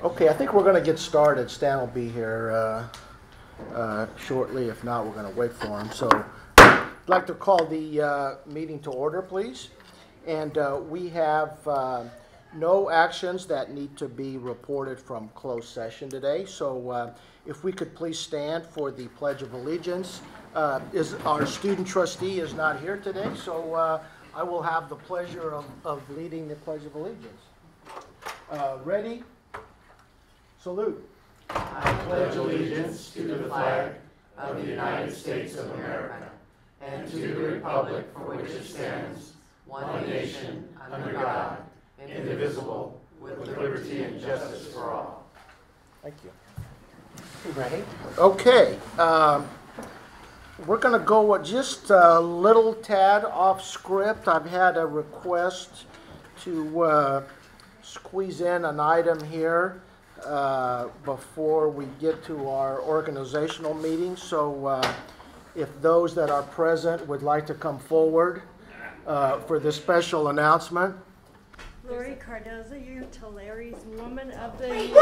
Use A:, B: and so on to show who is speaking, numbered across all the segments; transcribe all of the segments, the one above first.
A: Okay, I think we're going to get started. Stan will be here shortly. If not, we're going to wait for him. So I'd like to call the meeting to order, please. And we have no actions that need to be reported from closed session today. So if we could please stand for the Pledge of Allegiance. Our student trustee is not here today, so I will have the pleasure of leading the Pledge of Allegiance. Ready? Salute.
B: I pledge allegiance to the flag of the United States of America and to the republic for which it stands, one nation, under God, indivisible, with liberty and justice for all.
A: Thank you.
C: You ready?
A: Okay. We're going to go just a little tad off script. I've had a request to squeeze in an item here before we get to our organizational meeting. So if those that are present would like to come forward for this special announcement.
D: Lori Cardozo, you're Tulsa's Woman of the Year.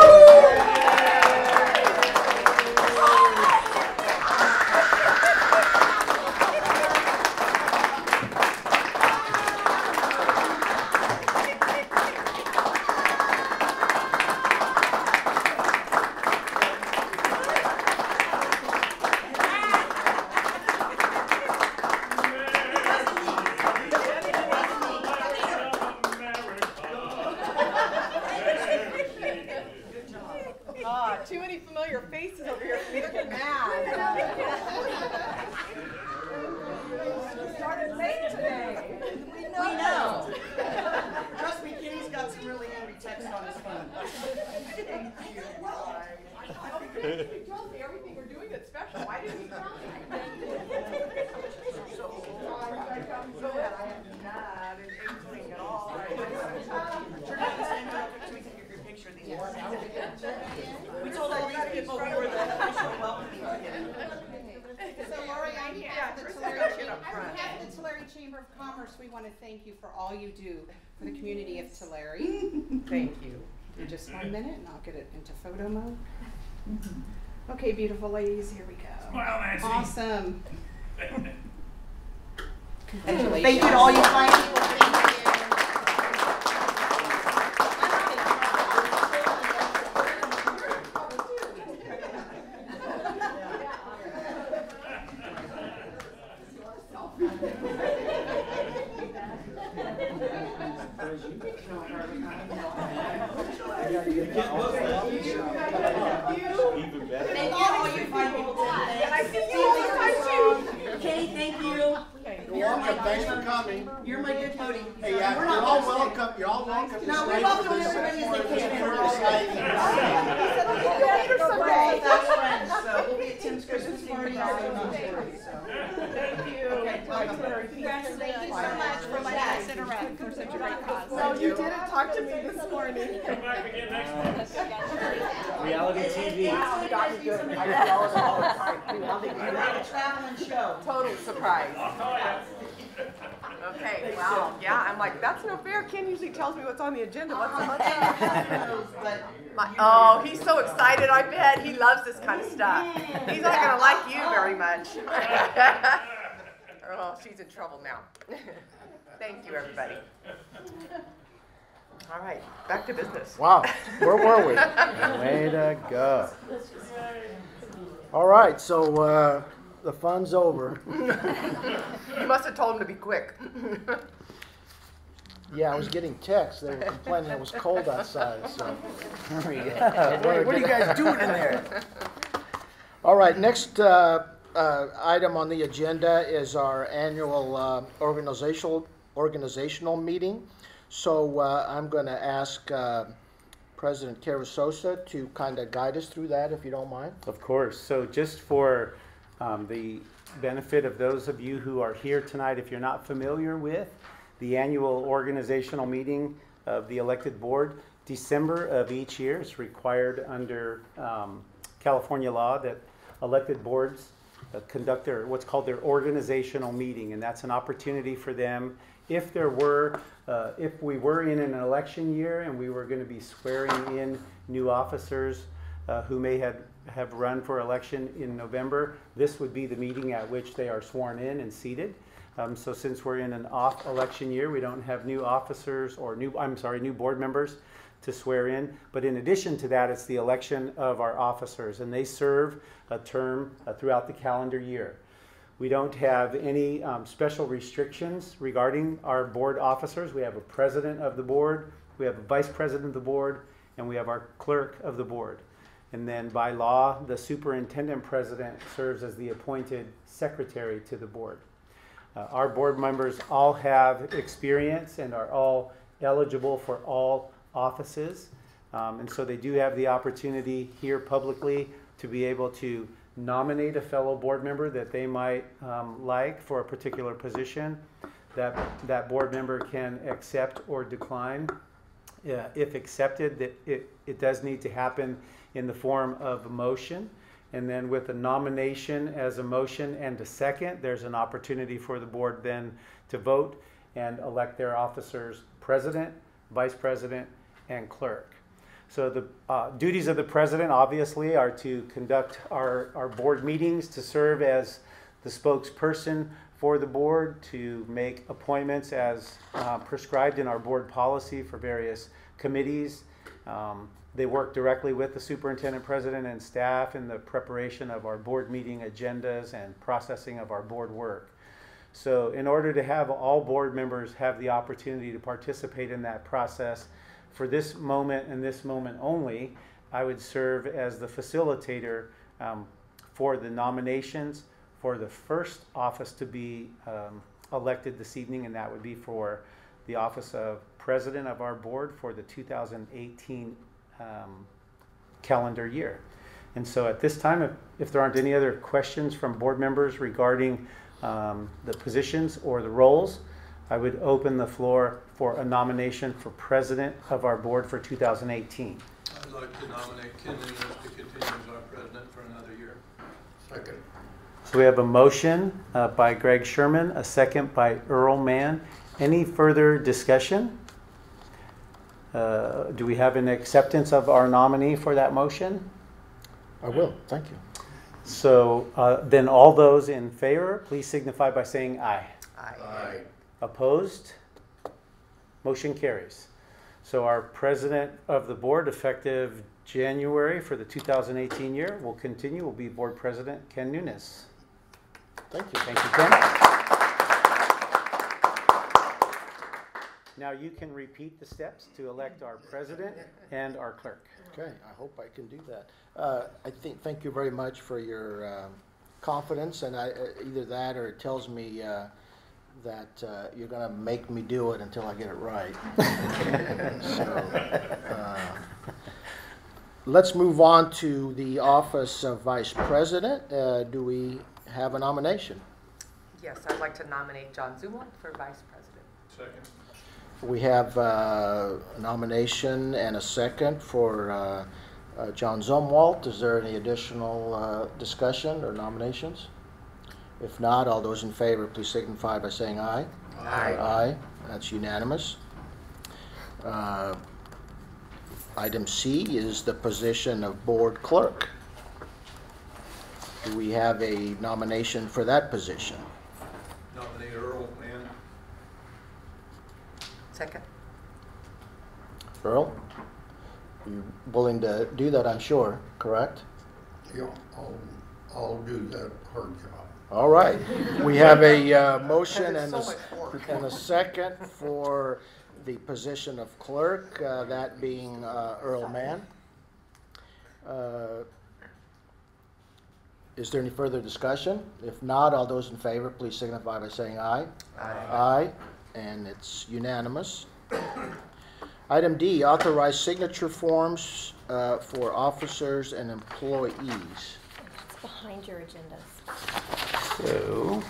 E: Too many familiar faces over here for me to get mad. We started late today. We know.
C: Trust me, Kenny's got some really angry texts on his phone.
E: Thank you. He told me everything we're doing that's special. Why didn't he tell me? So bad. I am not an inkling at all.
C: Turn out the same real quick so we can get your picture of these ones. We told all these people we were the official welcoming together.
F: So Lori, on behalf of the Tulare Chamber of Commerce, we want to thank you for all you do for the community of Tulare.
E: Thank you.
F: In just 1 minute, and I'll get it into photo mode. Okay, beautiful ladies, here we go.
B: Smile, Nancy.
F: Awesome. Congratulations.
C: Thank you to all you fine people. Thank you.
B: Even better.
C: Thank you to all you fine people.
E: And I see you all the time too.
C: Kenny, thank you.
A: You're welcome. Thanks for coming.
C: You're my good Cody.
A: Hey,
C: We're
A: you're
C: not
A: all
C: gonna
A: welcome. You're all welcome to
C: No,
A: stay
C: we welcome
A: for this
C: everybody as they came in.
A: very
C: We're all
A: exciting.
E: Better someday.
C: Fast friends, so we'll be at Tim's Christmas party.
E: Thank you.
C: Okay,
E: Congratulations.
F: Thank you so much for letting us interact for such a great cause.
E: No, you didn't talk to me this morning.
B: Come back again next month.
G: Reality TV.
C: Got you good. I got all the time. You're like a traveling show.
E: Total surprise.
B: I'll call you.
E: Okay, wow. Yeah, I'm like, that's no fair. Ken usually tells me what's on the agenda. What's on Oh, he's so excited, I bet. He loves this kind of stuff. He's not going to like you very much. Oh, she's in trouble now. Thank you, everybody. All right, back to business.
A: Wow. Where were we? Way to go. All right. So the fun's over.
E: You must have told him to be quick.
A: Yeah, I was getting texts. They were complaining it was cold outside. So.
G: What are you guys doing in there?
A: All right, next item on the agenda is our annual organizational meeting. So I'm going to ask President Carrizosa to kind of guide us through that, if you don't mind.
G: Of course. So just for the benefit of those of you who are here tonight, if you're not familiar with the annual organizational meeting of the elected board, December of each year is required under California law that elected boards conduct their what's called their organizational meeting, and that's an opportunity for them if there were, if we were in an election year and we were going to be swearing in new officers who may have run for election in November, this would be the meeting at which they are sworn in and seated. So since we're in an off election year, we don't have new officers or new board members to swear in. But in addition to that, it's the election of our officers, and they serve a term throughout the calendar year. We don't have any special restrictions regarding our board officers. We have a president of the board, we have a vice president of the board, and we have our clerk of the board. And then by law, the superintendent president serves as the appointed secretary to the board. Our board members all have experience and are all eligible for all offices. And so they do have the opportunity here publicly to be able to nominate a fellow board member that they might like for a particular position. That board member can accept or decline. If accepted, it does need to happen in the form of a motion. And then with a nomination as a motion and a second, there's an opportunity for the board then to vote and elect their officers, president, vice president, and clerk. So the duties of the president obviously are to conduct our board meetings, to serve as the spokesperson for the board, to make appointments as prescribed in our board policy for various committees. They work directly with the superintendent president and staff in the preparation of our board meeting agendas and processing of our board work. So in order to have all board members have the opportunity to participate in that process, for this moment and this moment only, I would serve as the facilitator for the nominations for the first office to be elected this evening, and that would be for the office of president of our board for the 2018 calendar year. And so at this time, if there aren't any other questions from board members regarding the positions or the roles, I would open the floor for a nomination for president of our board for 2018.
H: I'd like to nominate Ken Nunes to continue as our president for another year. Second.
G: So we have a motion by Greg Sherman, a second by Earl Mann. Any further discussion? Do we have an acceptance of our nominee for that motion?
A: I will, thank you.
G: So then all those in favor, please signify by saying aye.
H: Aye.
G: Opposed? Motion carries. So our president of the board, effective January for the 2018 year, will continue, will be board president Ken Nunes.
A: Thank you.
G: Thank you, Ken. Now you can repeat the steps to elect our president and our clerk.
A: Okay, I hope I can do that. Thank you very much for your confidence, and either that or it tells me that you're going to make me do it until I get it right. So, let's move on to the office of vice president. Do we have a nomination?
E: Yes, I'd like to nominate John Zumwalt for vice president.
H: Second.
A: We have a nomination and a second for John Zumwalt. Is there any additional discussion or nominations? If not, all those in favor, please signify by saying aye.
E: Aye.
A: Aye. That's unanimous. Item C is the position of board clerk. Do we have a nomination for that position?
H: Nominate Earl Mann.
E: Second.
A: Earl? You're willing to do that, I'm sure, correct?
I: Yeah, I'll do that hard job.
A: All right. We have a motion
E: It's
A: and
E: so much work.
A: a second for the position of clerk, that being Earl Mann. Is there any further discussion? If not, all those in favor, please signify by saying aye.
E: Aye.
A: Aye, and it's unanimous. Item D, authorize signature forms for officers and employees.
J: It's behind your agendas.
G: So,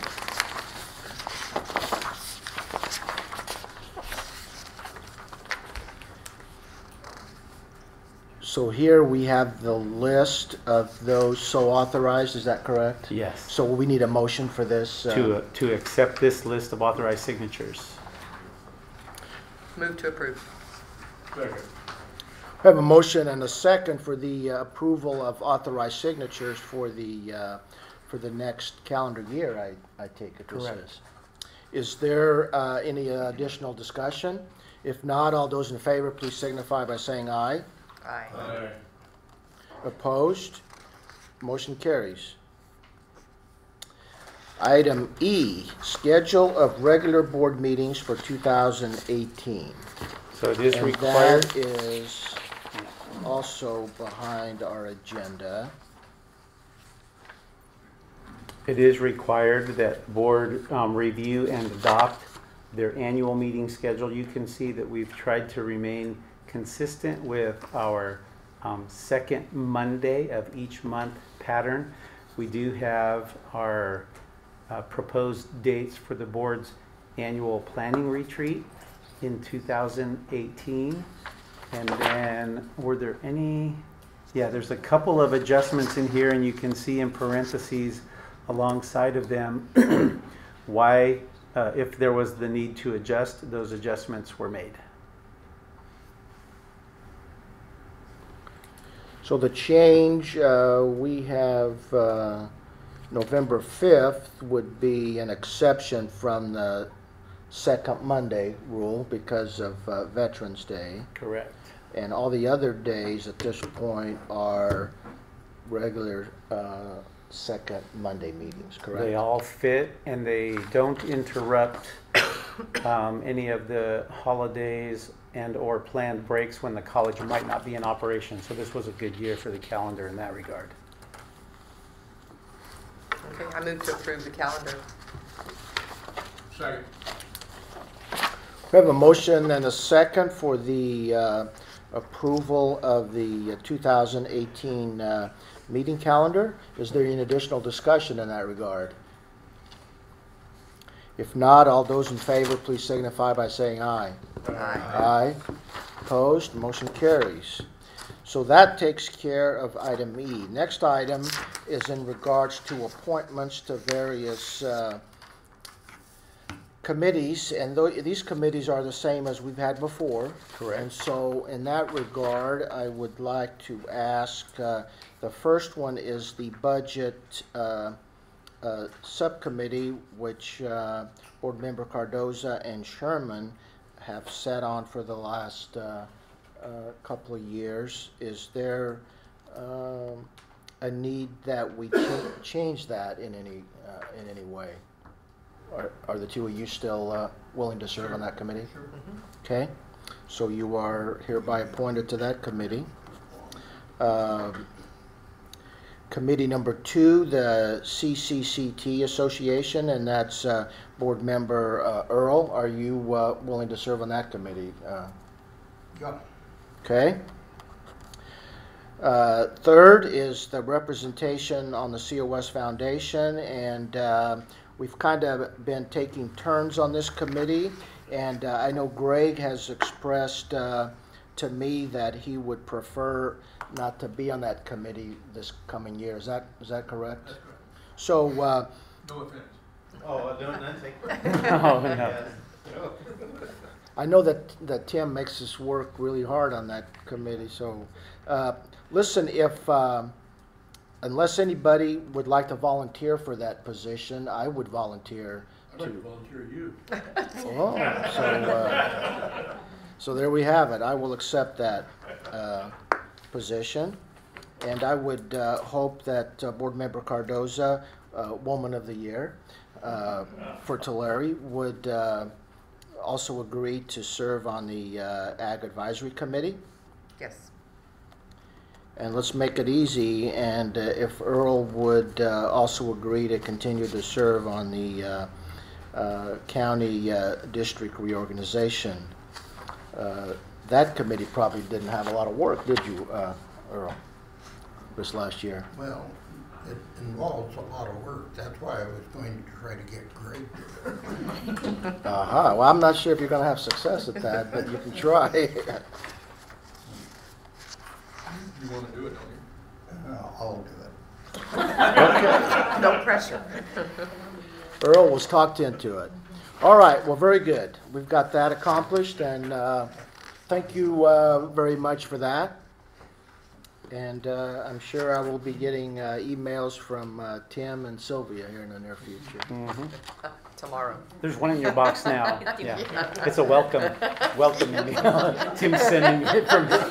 A: So here we have the list of those so authorized, is that correct?
G: yes,
A: So we need a motion for this?
G: to accept this list of authorized signatures.
E: Move to approve.
H: Second.
A: We have a motion and a second for the approval of authorized signatures for the next calendar year, I take it this
G: Correct.
A: Is there any additional discussion? If not, all those in favor, please signify by saying aye.
E: Aye.
H: Aye.
A: Opposed? Motion carries. Item E, schedule of regular board meetings for 2018.
G: So it is
A: And
G: required.
A: that is also behind our agenda.
G: It is required that board review and adopt their annual meeting schedule. You can see that we've tried to remain consistent with our second Monday of each month pattern. We do have our proposed dates for the board's annual planning retreat in 2018. And then were there any, yeah, there's a couple of adjustments in here, and you can see in parentheses alongside of them why, if there was the need to adjust, those adjustments were made.
A: So the change, we have November 5th would be an exception from the second Monday rule because of Veterans Day.
G: Correct.
A: And all the other days at this point are regular second Monday meetings, correct?
G: They all fit, and they don't interrupt any of the holidays and or planned breaks when the college might not be in operation. So this was a good year for the calendar in that regard.
E: Okay, I move to approve the calendar.
H: Second.
A: We have a motion and a second for the approval of the 2018 meeting calendar. Is there any additional discussion in that regard? If not, all those in favor, please signify by saying aye.
E: Aye.
A: Aye. Opposed? Motion carries. So that takes care of item E. Next item is in regards to appointments to various committees, and these committees are the same as we've had before.
G: Correct.
A: And so in that regard, I would like to ask, the first one is the budget subcommittee, which Board Member Cardoza and Sherman have sat on for the last couple of years. Is there a need that we change that in any way? Are the two of you still willing to serve on that committee?
H: Sure.
A: Okay, so you are hereby appointed to that committee. Committee number 2, the CCCT Association, and that's Board Member Earl. Are you willing to serve on that committee?
I: Yeah.
A: Okay. Third is the representation on the COS Foundation, and we've kind of been taking turns on this committee, and I know Greg has expressed to me that he would prefer not to be on that committee this coming year. Is that correct?
H: That's correct.
A: So,
H: No offense.
B: Oh, no, nothing.
G: Oh, no.
A: I know that Tim makes us work really hard on that committee, so, listen, if, unless anybody would like to volunteer for that position, I would volunteer
H: I'd like to
A: to.
H: volunteer you.
A: Oh, so there we have it. I will accept that position, and I would hope that Board Member Cardoza, Woman of the Year for Tulare, would also agree to serve on the Ag Advisory Committee.
E: Yes.
A: And let's make it easy, and if Earl would also agree to continue to serve on the county district reorganization. That committee probably didn't have a lot of work, did you, Earl, this last year?
I: Well, it involves a lot of work. That's why I was going to try to get Greg to do it.
A: Well, I'm not sure if you're going to have success at that, but you can try.
H: You want to do it, don't you?
I: I'll do it.
A: Okay.
E: No pressure.
A: Earl was talked into it. All right, well, very good. We've got that accomplished, and thank you very much for that. And I'm sure I will be getting emails from Tim and Sylvia here in the near future.
E: Tomorrow.
G: There's one in your box now. Yeah. It's a welcome email. Tim's sending it from his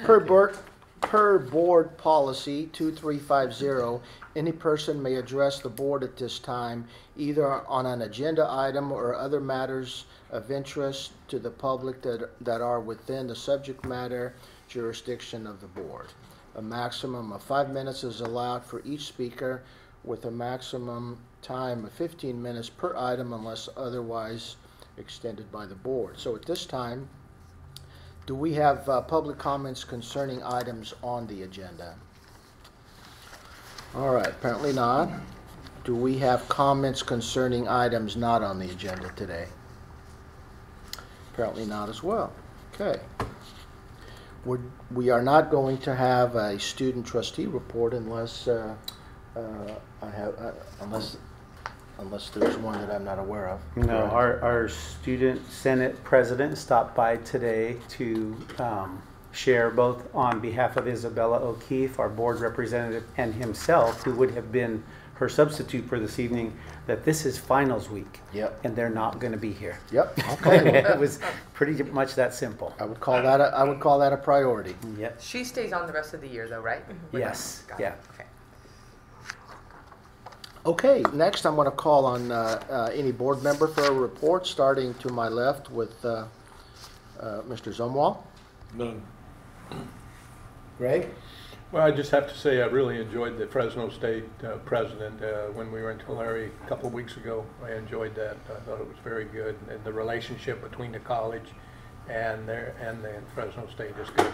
G: phone.
A: Per board policy 2350, any person may address the board at this time either on an agenda item or other matters of interest to the public that are within the subject matter jurisdiction of the board. A maximum of 5 minutes is allowed for each speaker, with a maximum time of 15 minutes per item unless otherwise extended by the board. So at this time, do we have public comments concerning items on the agenda? All right, apparently not. Do we have comments concerning items not on the agenda today? Apparently not as well. Okay. We are not going to have a student trustee report unless unless there's one that I'm not aware of.
G: No, our student senate president stopped by today to share, both on behalf of Isabella O'Keefe, our board representative, and himself, who would have been her substitute for this evening, that this is finals week.
A: Yep.
G: And they're not going to be here.
A: Yep. Okay.
G: It was pretty much that simple.
A: I would call that a priority.
G: Yep.
E: She stays on the rest of the year though, right? With
G: Yes.
E: us? Got
G: Yeah.
E: it. Okay.
A: Okay, next I'm going to call on any board member for a report, starting to my left with Mr. Zumwalt.
H: None.
A: Greg?
H: Well, I just have to say I really enjoyed the Fresno State president when we were in Tulare a couple of weeks ago. I enjoyed that. I thought it was very good, and the relationship between the college and the Fresno State is good.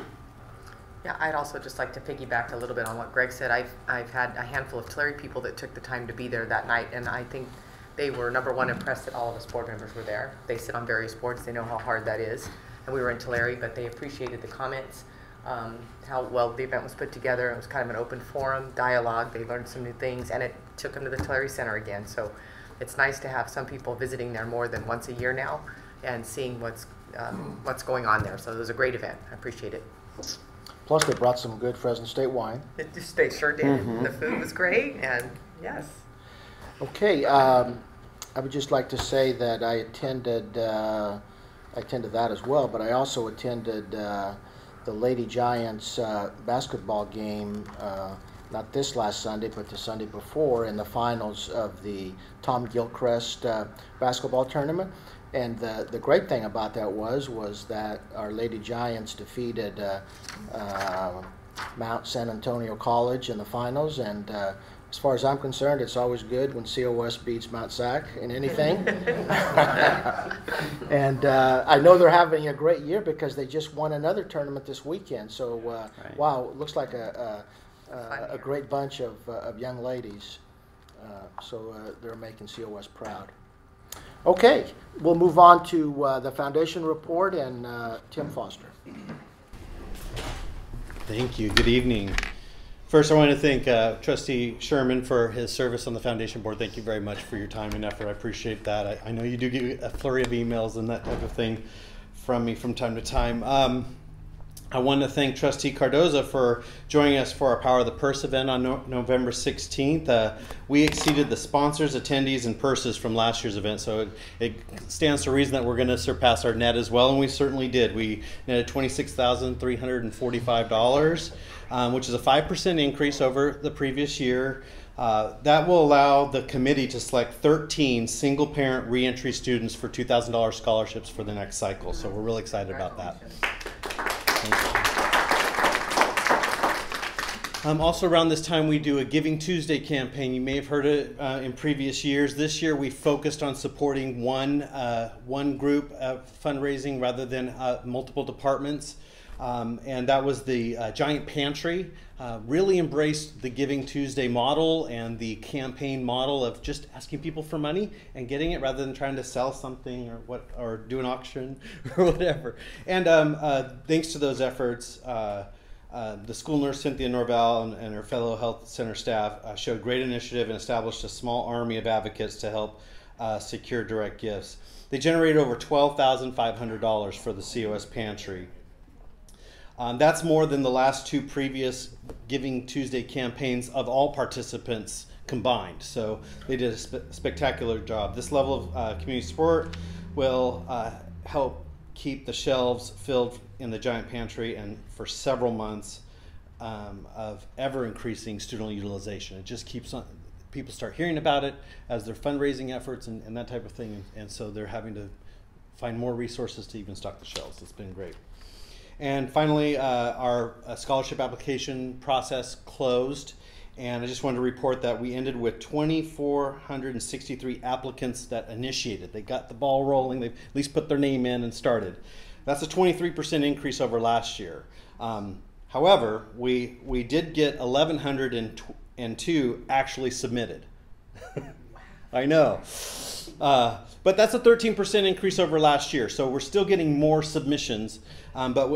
E: Yeah, I'd also just like to piggyback a little bit on what Greg said. I've had a handful of Tulare people that took the time to be there that night, and I think they were, number one, impressed that all of us board members were there. They sit on various boards. They know how hard that is. And we were in Tulare, but they appreciated the comments, how well the event was put together. It was kind of an open forum, dialogue. They learned some new things, and it took them to the Tulare Center again. So it's nice to have some people visiting there more than once a year now and seeing what's going on there. So it was a great event. I appreciate it.
A: Plus, they brought some good Fresno State wine.
E: They sure did. The food was great, and yes.
A: Okay, I would just like to say that I attended that as well, but I also attended the Lady Giants basketball game, not this last Sunday, but the Sunday before, in the finals of the Tom Gilchrist basketball tournament. And the great thing about that was that our Lady Giants defeated Mount San Antonio College in the finals. And as far as I'm concerned, it's always good when COS beats Mount SAC in anything. And I know they're having a great year because they just won another tournament this weekend. So,
G: Right.
A: wow, it looks like a great bunch of young ladies. So they're making COS proud. Okay, we'll move on to the foundation report and Tim Foster.
K: Thank you. Good evening. First, I want to thank Trustee Sherman for his service on the foundation board. Thank you very much for your time and effort. I appreciate that. I know you do get a flurry of emails and that type of thing from me from time to time. I want to thank Trustee Cardoza for joining us for our Power of the Purse event on November 16th. We exceeded the sponsors, attendees, and purses from last year's event, so it stands to reason that we're going to surpass our net as well, and we certainly did. We netted $26,345, which is a 5% increase over the previous year. That will allow the committee to select 13 single-parent reentry students for $2,000 scholarships for the next cycle, so we're really excited about that. Also around this time we do a Giving Tuesday campaign. You may have heard it in previous years. This year we focused on supporting one group fundraising rather than multiple departments. And that was the Giant Pantry. Really embraced the Giving Tuesday model and the campaign model of just asking people for money and getting it rather than trying to sell something or do an auction or whatever. And thanks to those efforts, the school nurse Cynthia Norval and her fellow health center staff showed great initiative and established a small army of advocates to help secure direct gifts. They generated over $12,500 for the COS Pantry. That's more than the last two previous Giving Tuesday campaigns of all participants combined. So they did a spectacular job. This level of community support will help keep the shelves filled in the giant pantry and for several months of ever increasing student utilization. It just keeps on, people start hearing about it as their fundraising efforts and that type of thing, and so they're having to find more resources to even stock the shelves. It's been great. And finally, our scholarship application process closed, and I just wanted to report that we ended with 2,463 applicants that initiated. They got the ball rolling, they at least put their name in and started. That's a 23% increase over last year. However, we did get 1,102 actually submitted. I know. But that's a 13% increase over last year. So we're still getting more submissions, but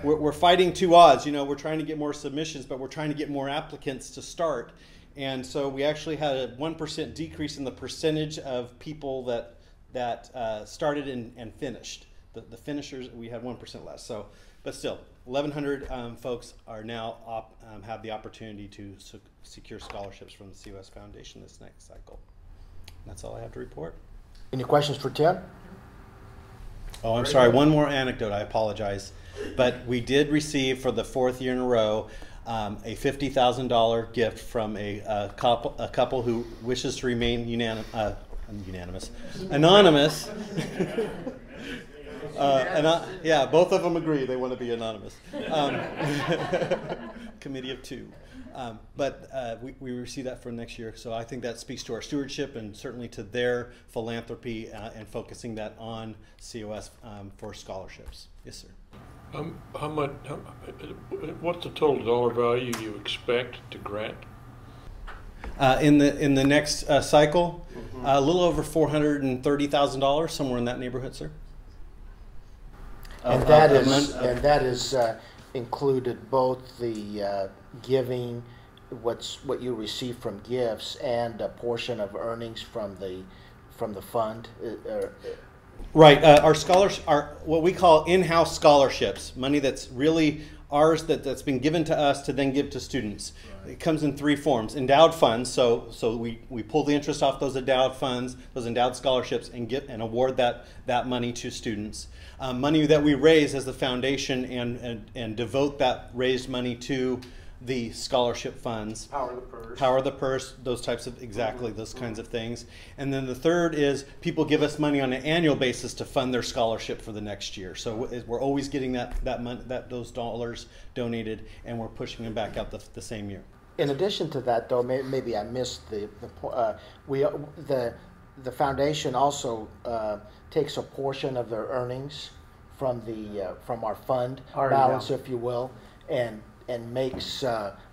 K: we're fighting two odds. You know, we're trying to get more submissions, but we're trying to get more applicants to start. And so we actually had a 1% decrease in the percentage of people that started and finished. The finishers, we had 1% less. So, but still, 1,100 folks are now have the opportunity to secure scholarships from the COS Foundation this next cycle. That's all I have to report.
A: Any questions for Tim?
K: Oh, I'm sorry. One more anecdote. I apologize. But we did receive for the 4th year in a row a $50,000 gift from a couple who wishes to remain anonymous. Yeah, both of them agree they want to be anonymous. Committee of two. But we receive that for next year, so I think that speaks to our stewardship and certainly to their philanthropy and focusing that on COS for scholarships. Yes, sir.
L: How much? What's the total dollar value you expect to grant?
K: In the next cycle, a little over $430,000, somewhere in that neighborhood, sir.
A: And that is included both the giving, what you receive from gifts, and a portion of earnings from the fund.
K: Right. Our scholars are what we call in-house scholarships, money that's really ours that's been given to us to then give to students. Right. It comes in three forms. Endowed funds, so we pull the interest off those endowed funds, those endowed scholarships, and award that money to students. Money that we raise as the foundation and devote that raised money to the scholarship funds.
G: Power the purse.
K: Power the purse, those types of, those kinds of things. And then the third is people give us money on an annual basis to fund their scholarship for the next year. So we're always getting those dollars donated, and we're pushing them back out the same year.
A: In addition to that, though, maybe I missed the foundation also takes a portion of their earnings from our fund balance, if you will, and makes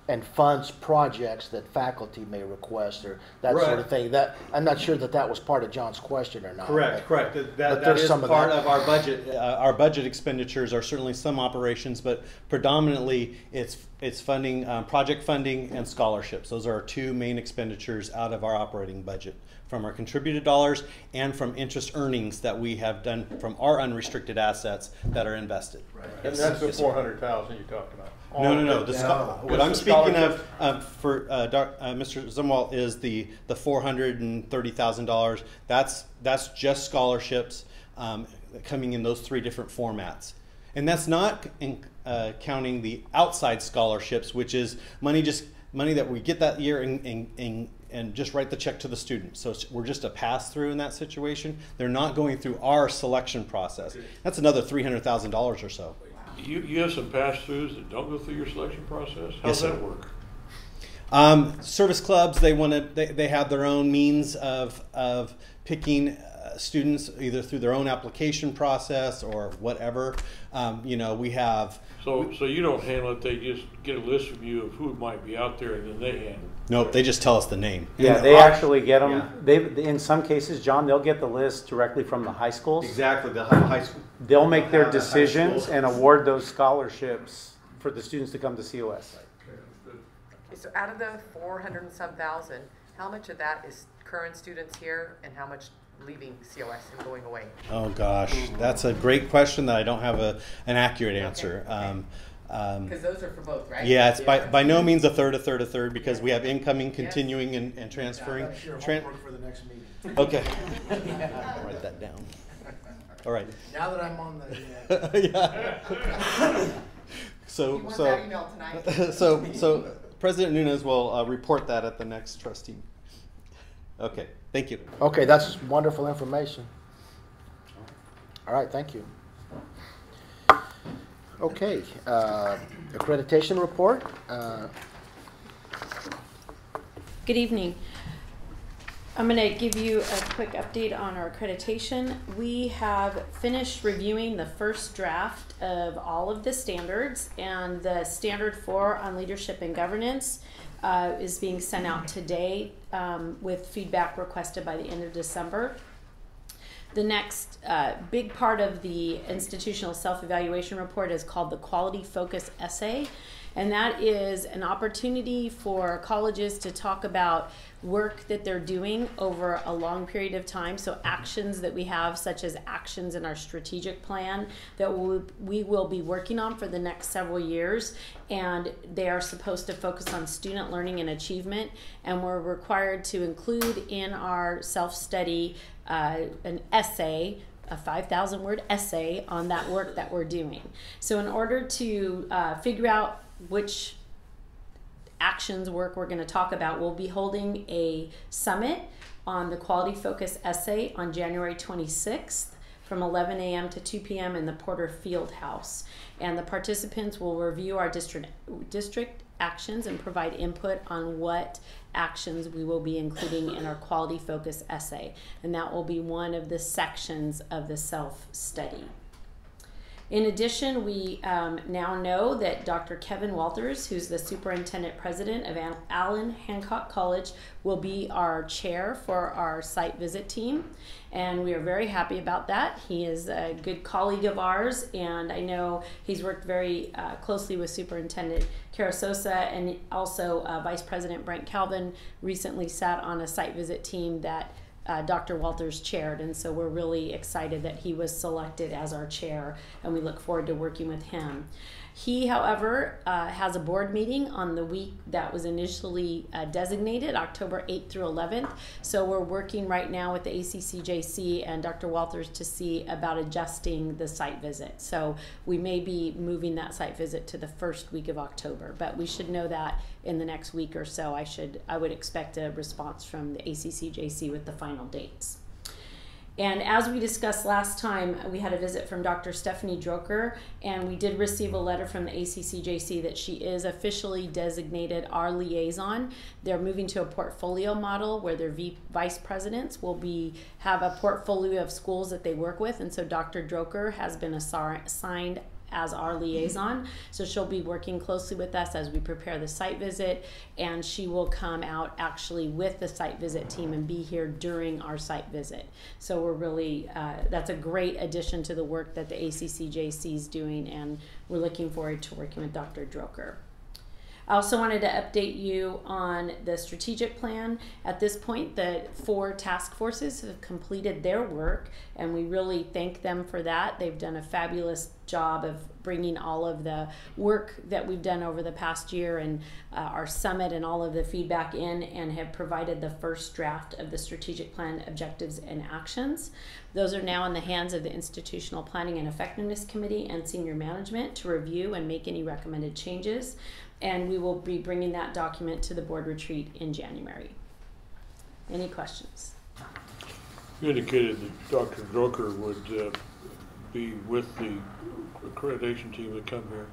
A: and funds projects that faculty may request or that sort of thing. That I'm not sure that was part of John's question or not.
K: Correct. That is part of our budget. Our budget expenditures are certainly some operations, but predominantly it's funding, project funding and scholarships. Those are our two main expenditures out of our operating budget, from our contributed dollars and from interest earnings that we have done from our unrestricted assets that are invested.
H: Right. And that's the 400,000 you talked about.
K: No. What I'm speaking of for Mr. Zumwalt is the $430,000. That's just scholarships coming in those three different formats, and that's not counting the outside scholarships, which is money that we get that year and just write the check to the student. So we're just a pass-through in that situation. They're not going through our selection process. That's another $300,000 or so.
L: You have some pass-throughs that don't go through your selection process? How does that work?
K: Service clubs, they have their own means of picking students either through their own application process or whatever. We have.
L: So you don't handle it. They just get a list from you of who might be out there, and then they handle it.
K: Nope, they just tell us the name.
G: Yeah, they actually get them. Yeah. In some cases, John, they'll get the list directly from the high schools.
K: Exactly, the high school.
G: They'll make their decisions and award those scholarships for the students to come to COS.
E: So out of the 400 and some thousand, How much of that is current students here and how much leaving COS and going away?
K: Oh gosh, that's a great question that I don't have an accurate answer.
E: Because those are for both, right?
K: Yeah, it's by no means a third, because we have incoming, continuing, and transferring.
A: That's your homework for the next meeting.
K: Okay. Write that down. All right.
A: Now that I'm on the...
K: Yeah.
E: You want that email tonight?
K: So President Nunes will report that at the next trustee. Okay, thank you.
A: Okay, that's wonderful information. All right, thank you. Okay, accreditation report.
M: Good evening. I'm going to give you a quick update on our accreditation. We have finished reviewing the first draft of all of the standards, and the standard 4 on leadership and governance is being sent out today with feedback requested by the end of December. The next big part of the institutional self-evaluation report is called the Quality Focus Essay, and that is an opportunity for colleges to talk about work that they're doing over a long period of time. So actions that we have, such as actions in our strategic plan that we will be working on for the next several years, and they are supposed to focus on student learning and achievement, and we're required to include in our self-study an essay, a 5,000 word essay on that work that we're doing. So in order to figure out which actions work we're going to talk about, we'll be holding a summit on the Quality Focus Essay on January 26th from 11 a.m. to 2 p.m. in the Porter Field House. And the participants will review our district actions and provide input on what actions we will be including in our Quality Focus Essay. And that will be one of the sections of the self-study. In addition, we now know that Dr. Kevin Walters, who's the superintendent president of Allen Hancock College, will be our chair for our site visit team. And we are very happy about that. He is a good colleague of ours, and I know he's worked very closely with Superintendent Carasosa, and also Vice President Brent Calvin recently sat on a site visit team that Dr. Walters chaired, and so we're really excited that he was selected as our chair, and we look forward to working with him. He, however, has a board meeting on the week that was initially designated, October 8th through 11th, so we're working right now with the ACCJC and Dr. Walters to see about adjusting the site visit. So we may be moving that site visit to the first week of October, but we should know that in the next week or so. I would expect a response from the ACCJC with the final dates. And as we discussed last time, we had a visit from Dr. Stephanie Droker, and we did receive a letter from the ACCJC that she is officially designated our liaison. They're moving to a portfolio model where their vice presidents will have a portfolio of schools that they work with, and so Dr. Droker has been assigned as our liaison. So she'll be working closely with us as we prepare the site visit, and she will come out actually with the site visit team and be here during our site visit. So we're really, that's a great addition to the work that the ACCJC is doing, and we're looking forward to working with Dr. Droker. I also wanted to update you on the strategic plan. At this point, the 4 task forces have completed their work, and we really thank them for that. They've done a fabulous job of bringing all of the work that we've done over the past year and our summit and all of the feedback in, and have provided the first draft of the strategic plan objectives and actions. Those are now in the hands of the Institutional Planning and Effectiveness Committee and senior management to review and make any recommended changes. And we will be bringing that document to the board retreat in January. Any questions?
L: You indicated that Dr. Droker would be with the accreditation team that come here.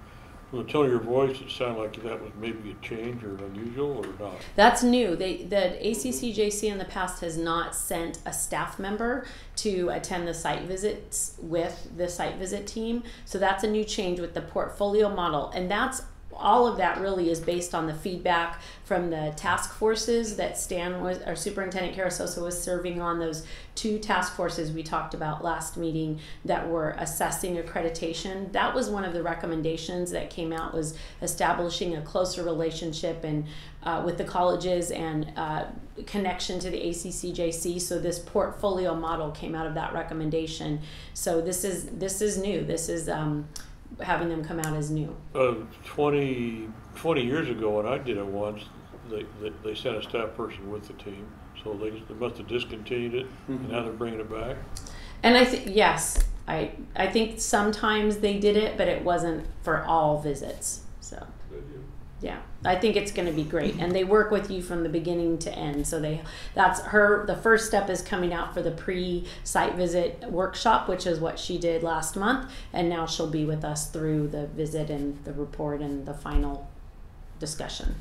L: From the tone of your voice, it sounded like that was maybe a change or unusual, or not?
M: That's new. The ACCJC in the past has not sent a staff member to attend the site visits with the site visit team. So that's a new change with the portfolio model. And that's all of that really is based on the feedback from the task forces that Stan was, our Superintendent Carasosa was serving on, those 2 task forces we talked about last meeting that were assessing accreditation. That was one of the recommendations that came out, was establishing a closer relationship and with the colleges and connection to the ACCJC. So this portfolio model came out of that recommendation. So this is new. This is having them come out as new.
L: 20 years ago, when I did it once, they sent a staff person with the team, so they must have discontinued it, and now they're bringing it back.
M: And I think, yes, I think sometimes they did it, but it wasn't for all visits. So yeah, I think it's going to be great, and they work with you from the beginning to end. So the first step is coming out for the pre-site visit workshop, which is what she did last month, and now she'll be with us through the visit and the report and the final discussion.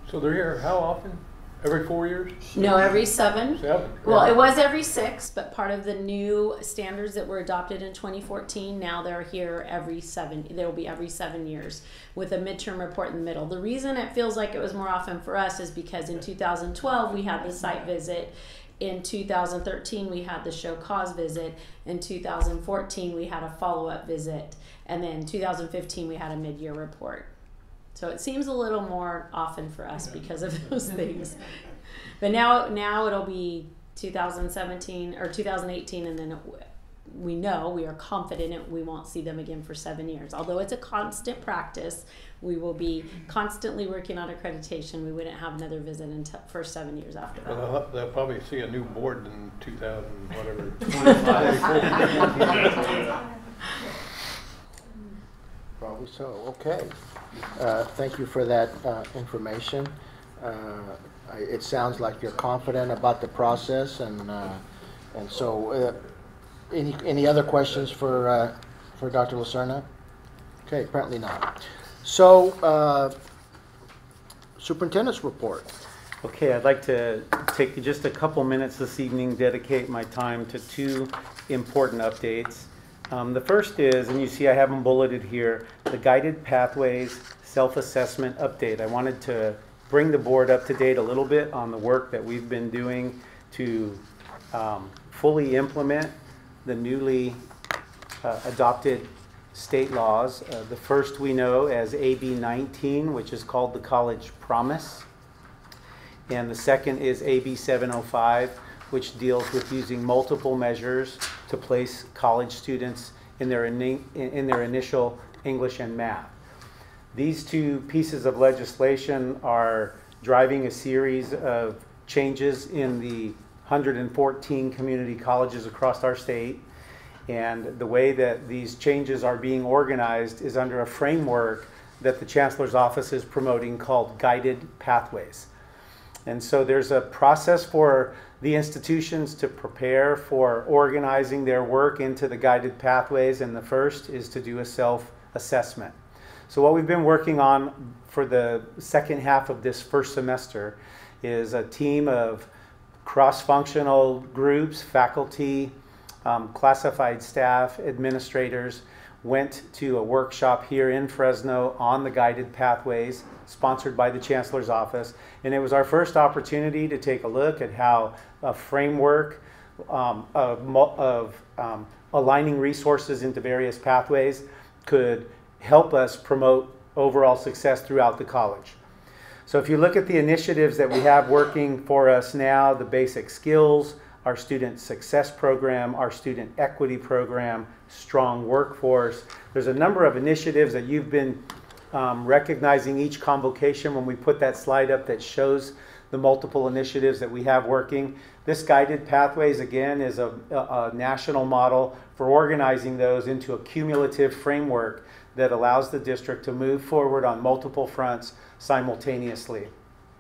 H: So they're here how often? Every 4 years?
M: No, every 7.
H: 7?
M: Well, it was every 6, but part of the new standards that were adopted in 2014, now they're here every 7. They will be every 7 years with a midterm report in the middle. The reason it feels like it was more often for us is because in 2012 we had the site visit. In 2013 we had the show cause visit. In 2014 we had a follow-up visit. And then in 2015 we had a mid-year report. So it seems a little more often for us because of those things. But now it'll be 2017 or 2018, and then we are confident we won't see them again for 7 years. Although it's a constant practice, we will be constantly working on accreditation. We wouldn't have another visit for 7 years after that.
H: Well, they'll probably see a new board in 2000, whatever.
A: 25. Probably so. Okay. Thank you for that information. It sounds like you're confident about the process, and so any other questions for Dr. Lacerna? Okay, apparently not. So superintendent's report.
G: Okay, I'd like to take just a couple minutes this evening, dedicate my time to 2 important updates. The first is, and you see I have them bulleted here, the Guided Pathways Self-Assessment Update. I wanted to bring the board up to date a little bit on the work that we've been doing to fully implement the newly adopted state laws. The first we know as AB 19, which is called the College Promise. And the second is AB 705, which deals with using multiple measures to place college students in their initial English and math. These 2 pieces of legislation are driving a series of changes in the 114 community colleges across our state. And the way that these changes are being organized is under a framework that the Chancellor's Office is promoting called Guided Pathways. And so there's a process for the institutions to prepare for organizing their work into the Guided Pathways, and the first is to do a self-assessment. So what we've been working on for the second half of this first semester is a team of cross-functional groups, faculty, classified staff, administrators, went to a workshop here in Fresno on the Guided Pathways, sponsored by the Chancellor's Office. And it was our first opportunity to take a look at how a framework of aligning resources into various pathways could help us promote overall success throughout the college. So if you look at the initiatives that we have working for us now, the basic skills, our student success program, our student equity program, strong workforce, there's a number of initiatives that you've been recognizing each convocation when we put that slide up that shows the multiple initiatives that we have working. This Guided Pathways, again, is a national model for organizing those into a cumulative framework that allows the district to move forward on multiple fronts simultaneously.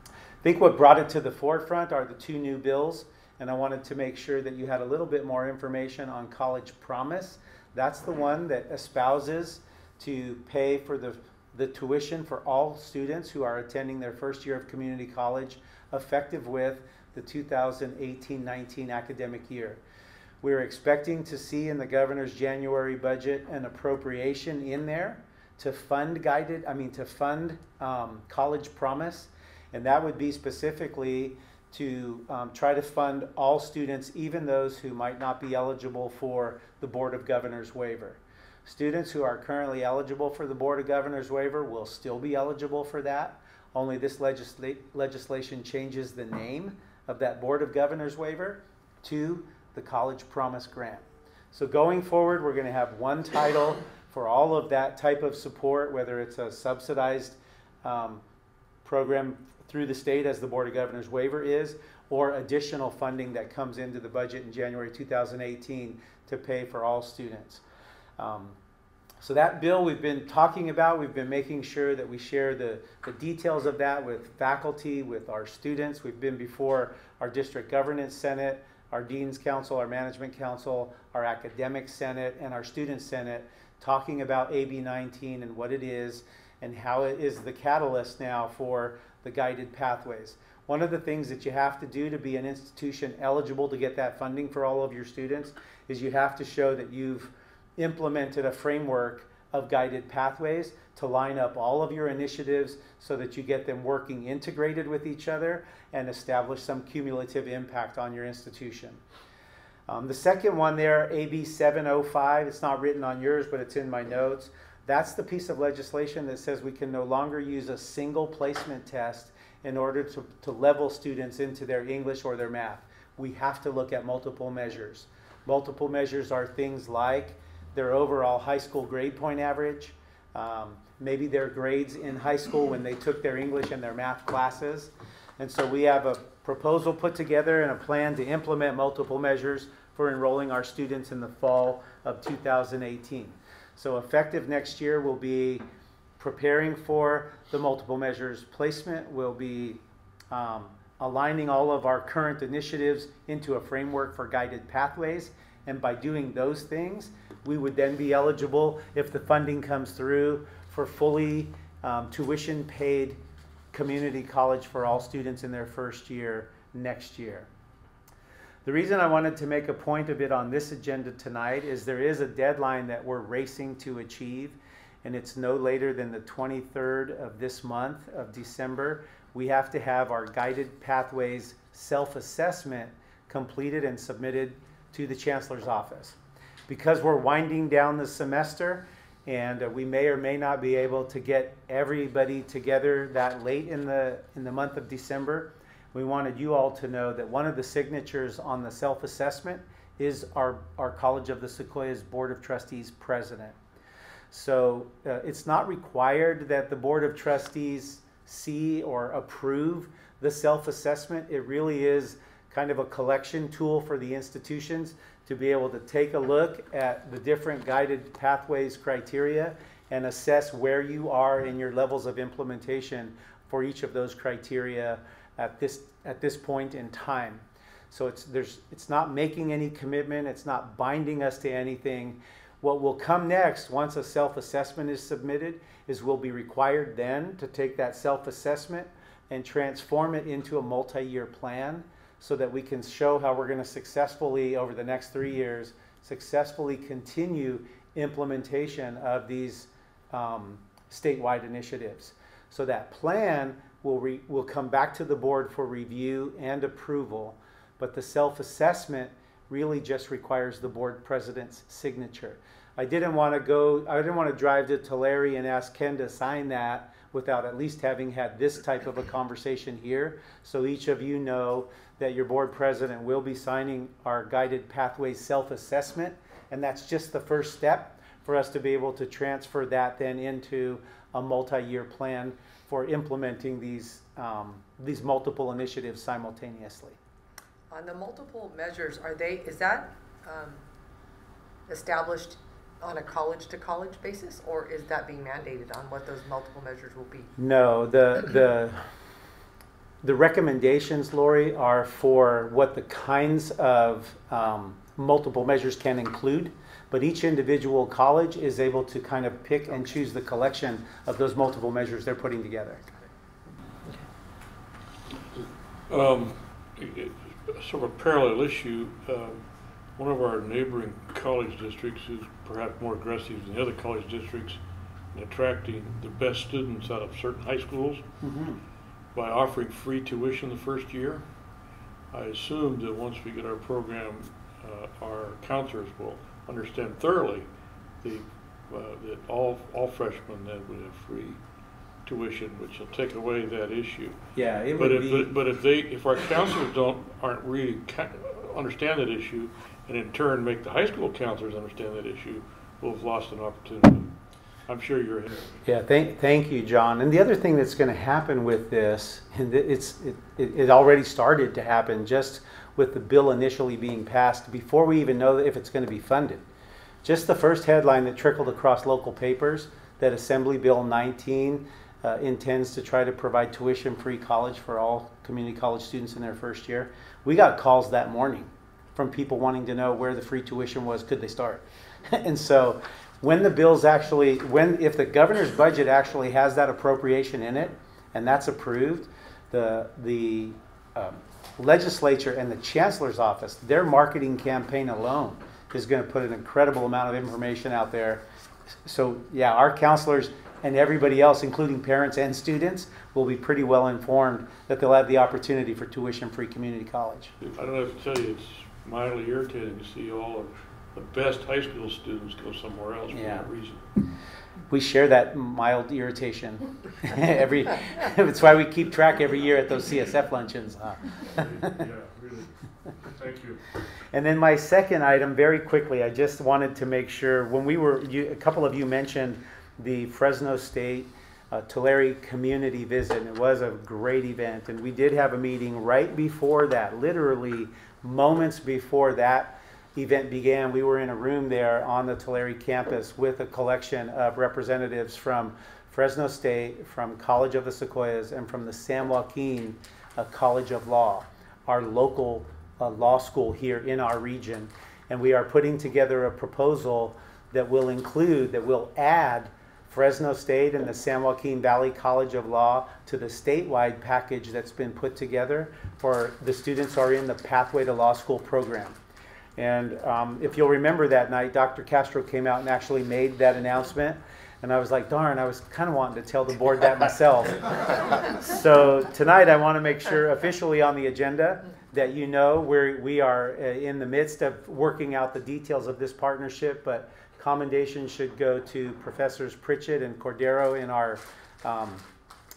G: I think what brought it to the forefront are the 2 new bills, and I wanted to make sure that you had a little bit more information on College Promise. That's the one that espouses to pay for the tuition for all students who are attending their first year of community college, effective with the 2018-19 academic year. We're expecting to see in the governor's January budget an appropriation in there to fund College Promise, and that would be specifically to try to fund all students, even those who might not be eligible for the Board of Governors waiver. Students who are currently eligible for the Board of Governors waiver will still be eligible for that, only this legislation changes the name of that Board of Governors waiver to the College Promise Grant. So going forward, we're going to have one title for all of that type of support, whether it's a subsidized program through the state as the Board of Governors waiver is, or additional funding that comes into the budget in January 2018 to pay for all students. So that bill we've been talking about, we've been making sure that we share the details of that with faculty, with our students. We've been before our district governance senate, our dean's council, our management council, our academic senate, and our student senate, talking about AB 19 and what it is and how it is the catalyst now for the guided pathways. One of the things that you have to do to be an institution eligible to get that funding for all of your students is you have to show that you've implemented a framework of guided pathways to line up all of your initiatives so that you get them working integrated with each other and establish some cumulative impact on your institution. The second one there, AB 705, it's not written on yours, but it's in my notes. That's the piece of legislation that says we can no longer use a single placement test in order to level students into their English or their math. We have to look at multiple measures. Multiple measures are things like their overall high school grade point average, maybe their grades in high school when they took their English and their math classes. And so we have a proposal put together and a plan to implement multiple measures for enrolling our students in the fall of 2018. So effective next year, we'll be preparing for the multiple measures placement. We'll be aligning all of our current initiatives into a framework for guided pathways. And by doing those things, we would then be eligible, if the funding comes through, for fully tuition paid community college for all students in their first year next year. The reason I wanted to make a point of it on this agenda tonight is there is a deadline that we're racing to achieve, and it's no later than the 23rd of this month of December. We have to have our guided pathways self-assessment completed and submitted to the Chancellor's office. Because we're winding down the semester and we may or may not be able to get everybody together that late in the month of December, we wanted you all to know that one of the signatures on the self-assessment is our College of the Sequoias Board of Trustees president. So it's not required that the Board of Trustees see or approve the self-assessment. It really is kind of a collection tool for the institutions to be able to take a look at the different guided pathways criteria and assess where you are in your levels of implementation for each of those criteria at this point in time. So it's not making any commitment, it's not binding us to anything. What will come next, once a self-assessment is submitted, is we'll be required then to take that self-assessment and transform it into a multi-year plan so that we can show how we're going to successfully, over the next 3 years, successfully continue implementation of these statewide initiatives. So that plan will come back to the board for review and approval, but the self-assessment really just requires the board president's signature. I didn't want to drive to Tulare and ask Ken to sign that without at least having had this type of a conversation here. So each of you know that your board president will be signing our guided pathways self-assessment, and that's just the first step for us to be able to transfer that then into a multi-year plan for implementing these multiple initiatives simultaneously.
E: On the multiple measures, is that established on a college-to-college basis, or is that being mandated on what those multiple measures will be?
G: No, the recommendations, Lori, are for what the kinds of multiple measures can include, but each individual college is able to kind of pick and choose the collection of those multiple measures they're putting together.
L: Sort of a parallel issue, one of our neighboring college districts, who's perhaps more aggressive than the other college districts, in attracting the best students out of certain high schools by offering free tuition the first year. I assume that once we get our program, our counselors will understand thoroughly that all freshmen then would have free tuition, which will take away that issue.
G: Yeah, it
L: But
G: would be.
L: but if our counselors aren't really understand that issue, and in turn make the high school counselors understand that issue, we'll have lost an opportunity. I'm sure you're ahead of me.
G: Yeah, thank you, John. And the other thing that's going to happen with this, and it already started to happen just with the bill initially being passed, before we even know if it's going to be funded. Just the first headline that trickled across local papers, that Assembly Bill 19 intends to try to provide tuition-free college for all community college students in their first year. We got calls that morning from people wanting to know where the free tuition was, could they start? And so when the bills actually, if the governor's budget actually has that appropriation in it, and that's approved, the legislature and the chancellor's office, their marketing campaign alone is going to put an incredible amount of information out there. So yeah, our counselors and everybody else, including parents and students, will be pretty well informed that they'll have the opportunity for tuition-free community college.
L: I don't have to tell you, it's mildly irritating to see all of the best high school students go somewhere else for that reason.
G: We share that mild irritation. That's why we keep track every year at those CSF luncheons.
L: Yeah, really. Thank you.
G: And then my second item, very quickly, I just wanted to make sure, when we were, a couple of you mentioned the Fresno State Tulare community visit, and it was a great event. And we did have a meeting right before that, literally moments before that event began. We were in a room there on the Tulare campus with a collection of representatives from Fresno State, from College of the Sequoias, and from the San Joaquin College of Law, our local law school here in our region. And we are putting together a proposal that will add Fresno State and the San Joaquin Valley College of Law to the statewide package that's been put together for the students who are in the Pathway to Law School program. And if you'll remember that night, Dr. Castro came out and actually made that announcement. And I was like, darn, I was kind of wanting to tell the board that myself. So tonight I want to make sure officially on the agenda that you know we are in the midst of working out the details of this partnership, but commendation should go to Professors Pritchett and Cordero in our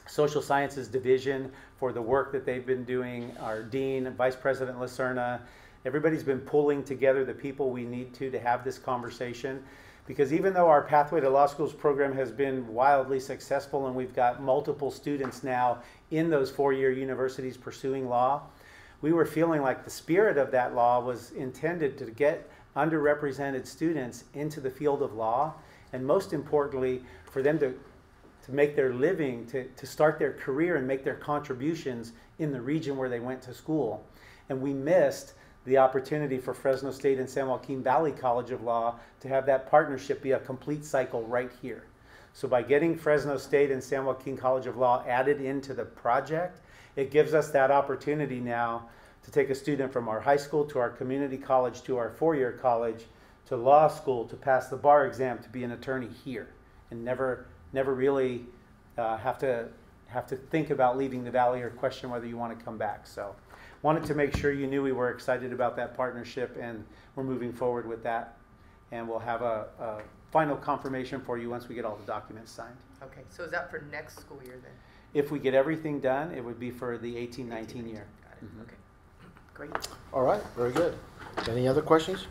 G: Social Sciences Division for the work that they've been doing, our Dean, Vice President Lacerna. Everybody's been pulling together the people we need to have this conversation. Because even though our Pathway to Law Schools program has been wildly successful and we've got multiple students now in those four-year universities pursuing law, we were feeling like the spirit of that law was intended to get underrepresented students into the field of law, and most importantly, for them to make their living, to start their career and make their contributions in the region where they went to school. And we missed the opportunity for Fresno State and San Joaquin Valley College of Law to have that partnership be a complete cycle right here. So by getting Fresno State and San Joaquin College of Law added into the project, it gives us that opportunity now to take a student from our high school to our community college to our four-year college to law school to pass the bar exam to be an attorney here, and never really have to think about leaving the valley or question whether you want to come back. So wanted to make sure you knew we were excited about that partnership, and we're moving forward with that. And we'll have a final confirmation for you once we get all the documents signed.
E: Okay, so is that for next school year then?
G: If we get everything done, it would be for the 18-19 year.
E: Got it. Okay, great.
A: All right, very good. Any other questions?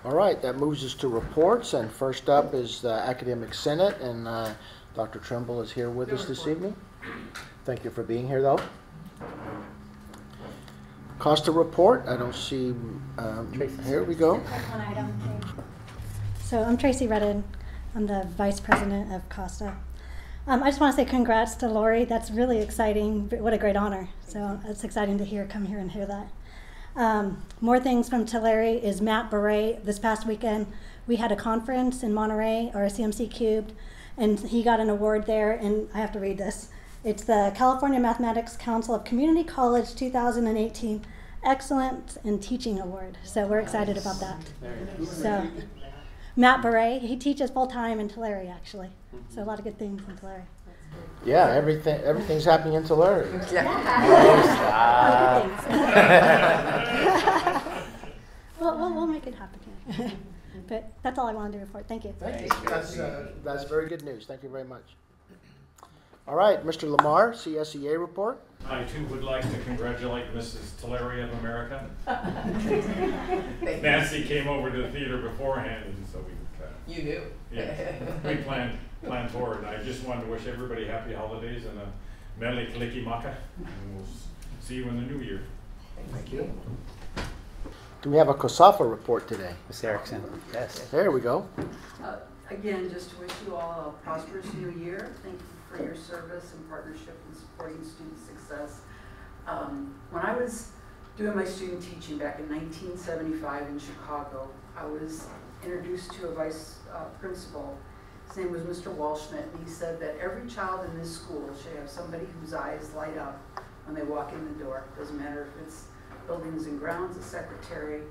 A: All right, that moves us to reports, and first up is the Academic Senate, and Dr. Trimble is here with us this evening. Thank you for being here, though. Costa report, I don't see, here we go.
J: One item. So I'm Tracy Redden. I'm the Vice President of Costa. I just want to say congrats to Lori. That's really exciting. What a great honor. So it's exciting to come here and hear that. More things from Tulare is Matt Beret. This past weekend, we had a conference in Monterey, or a CMC Cubed, and he got an award there, and I have to read this. It's the California Mathematics Council of Community College 2018 Excellence in Teaching Award. So we're excited about that. So Matt Beret. He teaches full-time in Tulare, actually. So a lot of good things in Tulare.
A: Yeah, everything's happening in Tulare.
J: We'll make it happen here. But that's all I wanted to report. Thank you.
A: Thank you. That's very good news. Thank you very much. All right, Mr. Lamar, CSEA report.
N: I too would like to congratulate Mrs. Tulare of America. Nancy came over to the theater beforehand, and so we
B: You knew.
N: Yeah, we planned forward. I just wanted to wish everybody happy holidays and a Mele Kalikimaka, and we'll see you in the new year.
A: Thank you. Do we have a COSAFA report today?
G: Ms. Erickson. Yes.
A: There we go.
O: Again, just to wish you all a prosperous new year. Thank you for your service and partnership in supporting student success. When I was doing my student teaching back in 1975 in Chicago, I was introduced to a vice principal. His name was Mr. Walschmidt, and he said that every child in this school should have somebody whose eyes light up when they walk in the door. Doesn't matter if it's buildings and grounds, a secretary,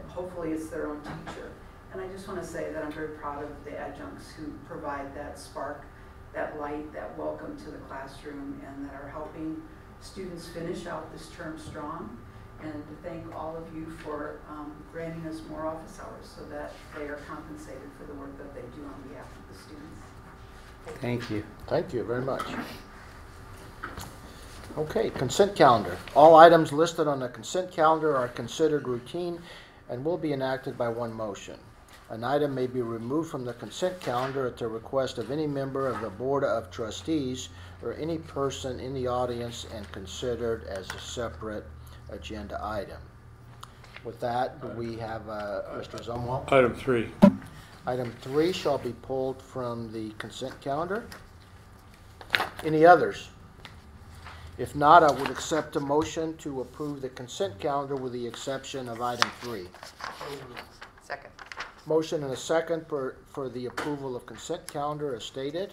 O: hopefully it's their own teacher. And I just want to say that I'm very proud of the adjuncts who provide that spark, that light, that welcome to the classroom, and that are helping students finish out this term strong. And to thank all of you for granting us more office hours so that they are compensated for the work that they do on behalf of the students.
G: Thank you.
A: Thank you very much. Okay, consent calendar. All items listed on the consent calendar are considered routine and will be enacted by one motion. An item may be removed from the consent calendar at the request of any member of the Board of Trustees or any person in the audience and considered as a separate agenda item. With that, do we have Mr. Zumwalt?
L: Item 3.
A: Item 3 shall be pulled from the consent calendar. Any others? If not, I would accept a motion to approve the consent calendar with the exception of item 3.
B: Second.
A: Motion and a second for the approval of consent calendar as stated.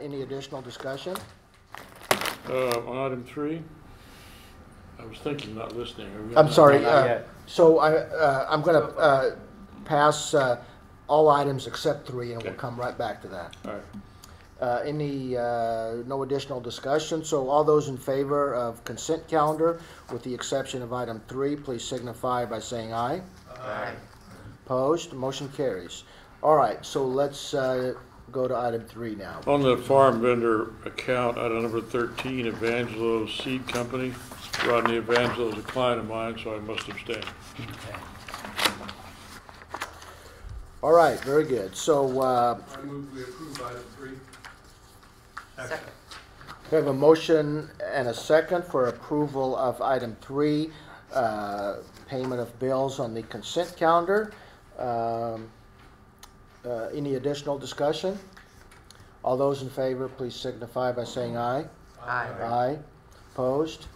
A: Any additional discussion?
L: On item 3, I was thinking, not listening.
A: I'm sorry.
G: Not yet.
A: So I'm going to pass all items except 3, and we'll come right back to that.
L: All right.
A: No additional discussion. So all those in favor of consent calendar, with the exception of item 3, please signify by saying aye.
B: Aye.
A: Opposed? Motion carries. All right. So let's go to item 3 now.
L: On the farm vendor account, item number 13, Evangelo Seed Company. Rodney Evangelo is a client of mine, so I must abstain.
G: Okay.
A: All right. Very good. So
H: I move we approve item 3.
B: Second.
A: we have a motion and a second for approval of item 3, payment of bills on the consent calendar. Any additional discussion? All those in favor, please signify by saying aye.
B: Aye.
A: Aye. Opposed?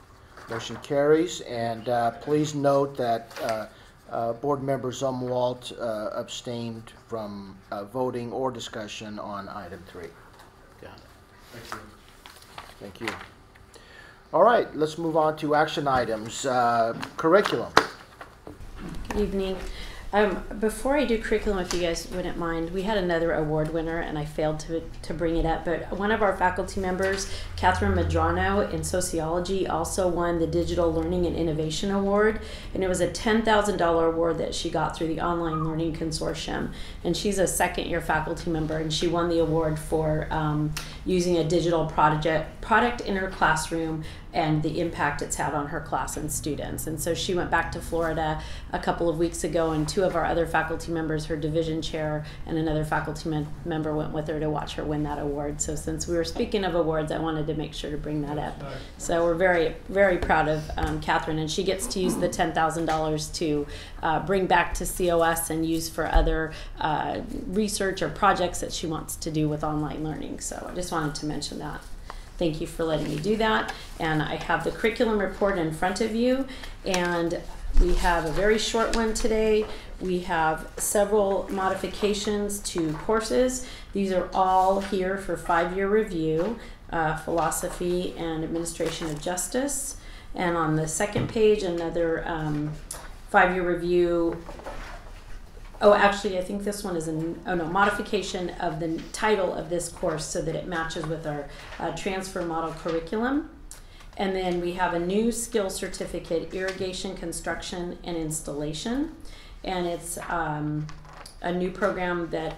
A: Motion carries. And please note that Board Member Zumwalt abstained from voting or discussion on item 3. Got it.
H: Thank you.
A: Thank you. All right, let's move on to action items. Curriculum.
M: Good evening. Before I do curriculum, if you guys wouldn't mind, we had another award winner and I failed to bring it up, but one of our faculty members, Catherine Madrano in sociology, also won the Digital Learning and Innovation Award, and it was a $10,000 award that she got through the Online Learning Consortium, and she's a second-year faculty member, and she won the award for using a digital product in her classroom and the impact it's had on her class and students. And so she went back to Florida a couple of weeks ago, and 2 of our other faculty members, her division chair and another faculty member, went with her to watch her win that award. So since we were speaking of awards, I wanted to make sure to bring that up. So we're very, very proud of Catherine, and she gets to use the $10,000 to bring back to COS and use for other research or projects that she wants to do with online learning. So I just wanted to mention that. Thank you for letting me do that. And I have the curriculum report in front of you, and we have a very short one today. We have several modifications to courses. These are all here for 5-year review, philosophy and administration of justice. And on the second page, another 5-year review Oh, actually, I think this one is modification of the title of this course so that it matches with our transfer model curriculum. And then we have a new skill certificate, irrigation, construction, and installation. And it's a new program that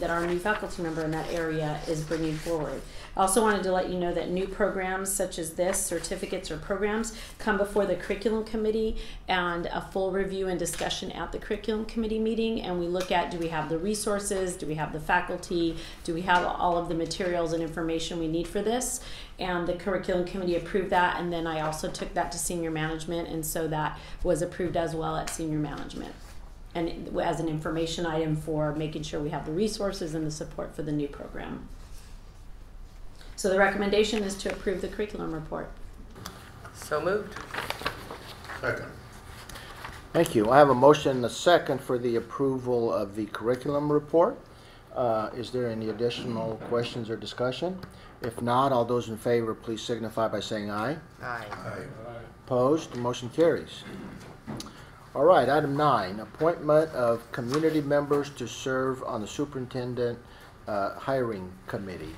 M: our new faculty member in that area is bringing forward. I also wanted to let you know that new programs such as this, certificates or programs, come before the curriculum committee and a full review and discussion at the curriculum committee meeting. And we look at, do we have the resources? Do we have the faculty? Do we have all of the materials and information we need for this? And the curriculum committee approved that. And then I also took that to senior management. And so that was approved as well at senior management. And as an information item for making sure we have the resources and the support for the new program. So the recommendation is to approve the curriculum report.
E: So moved.
I: Second.
A: Thank you. I have a motion and a second for the approval of the curriculum report. Is there any additional questions or discussion? If not, all those in favor, please signify by saying aye.
E: Aye.
A: Opposed? The motion carries. All right, item 9, appointment of community members to serve on the superintendent hiring committee.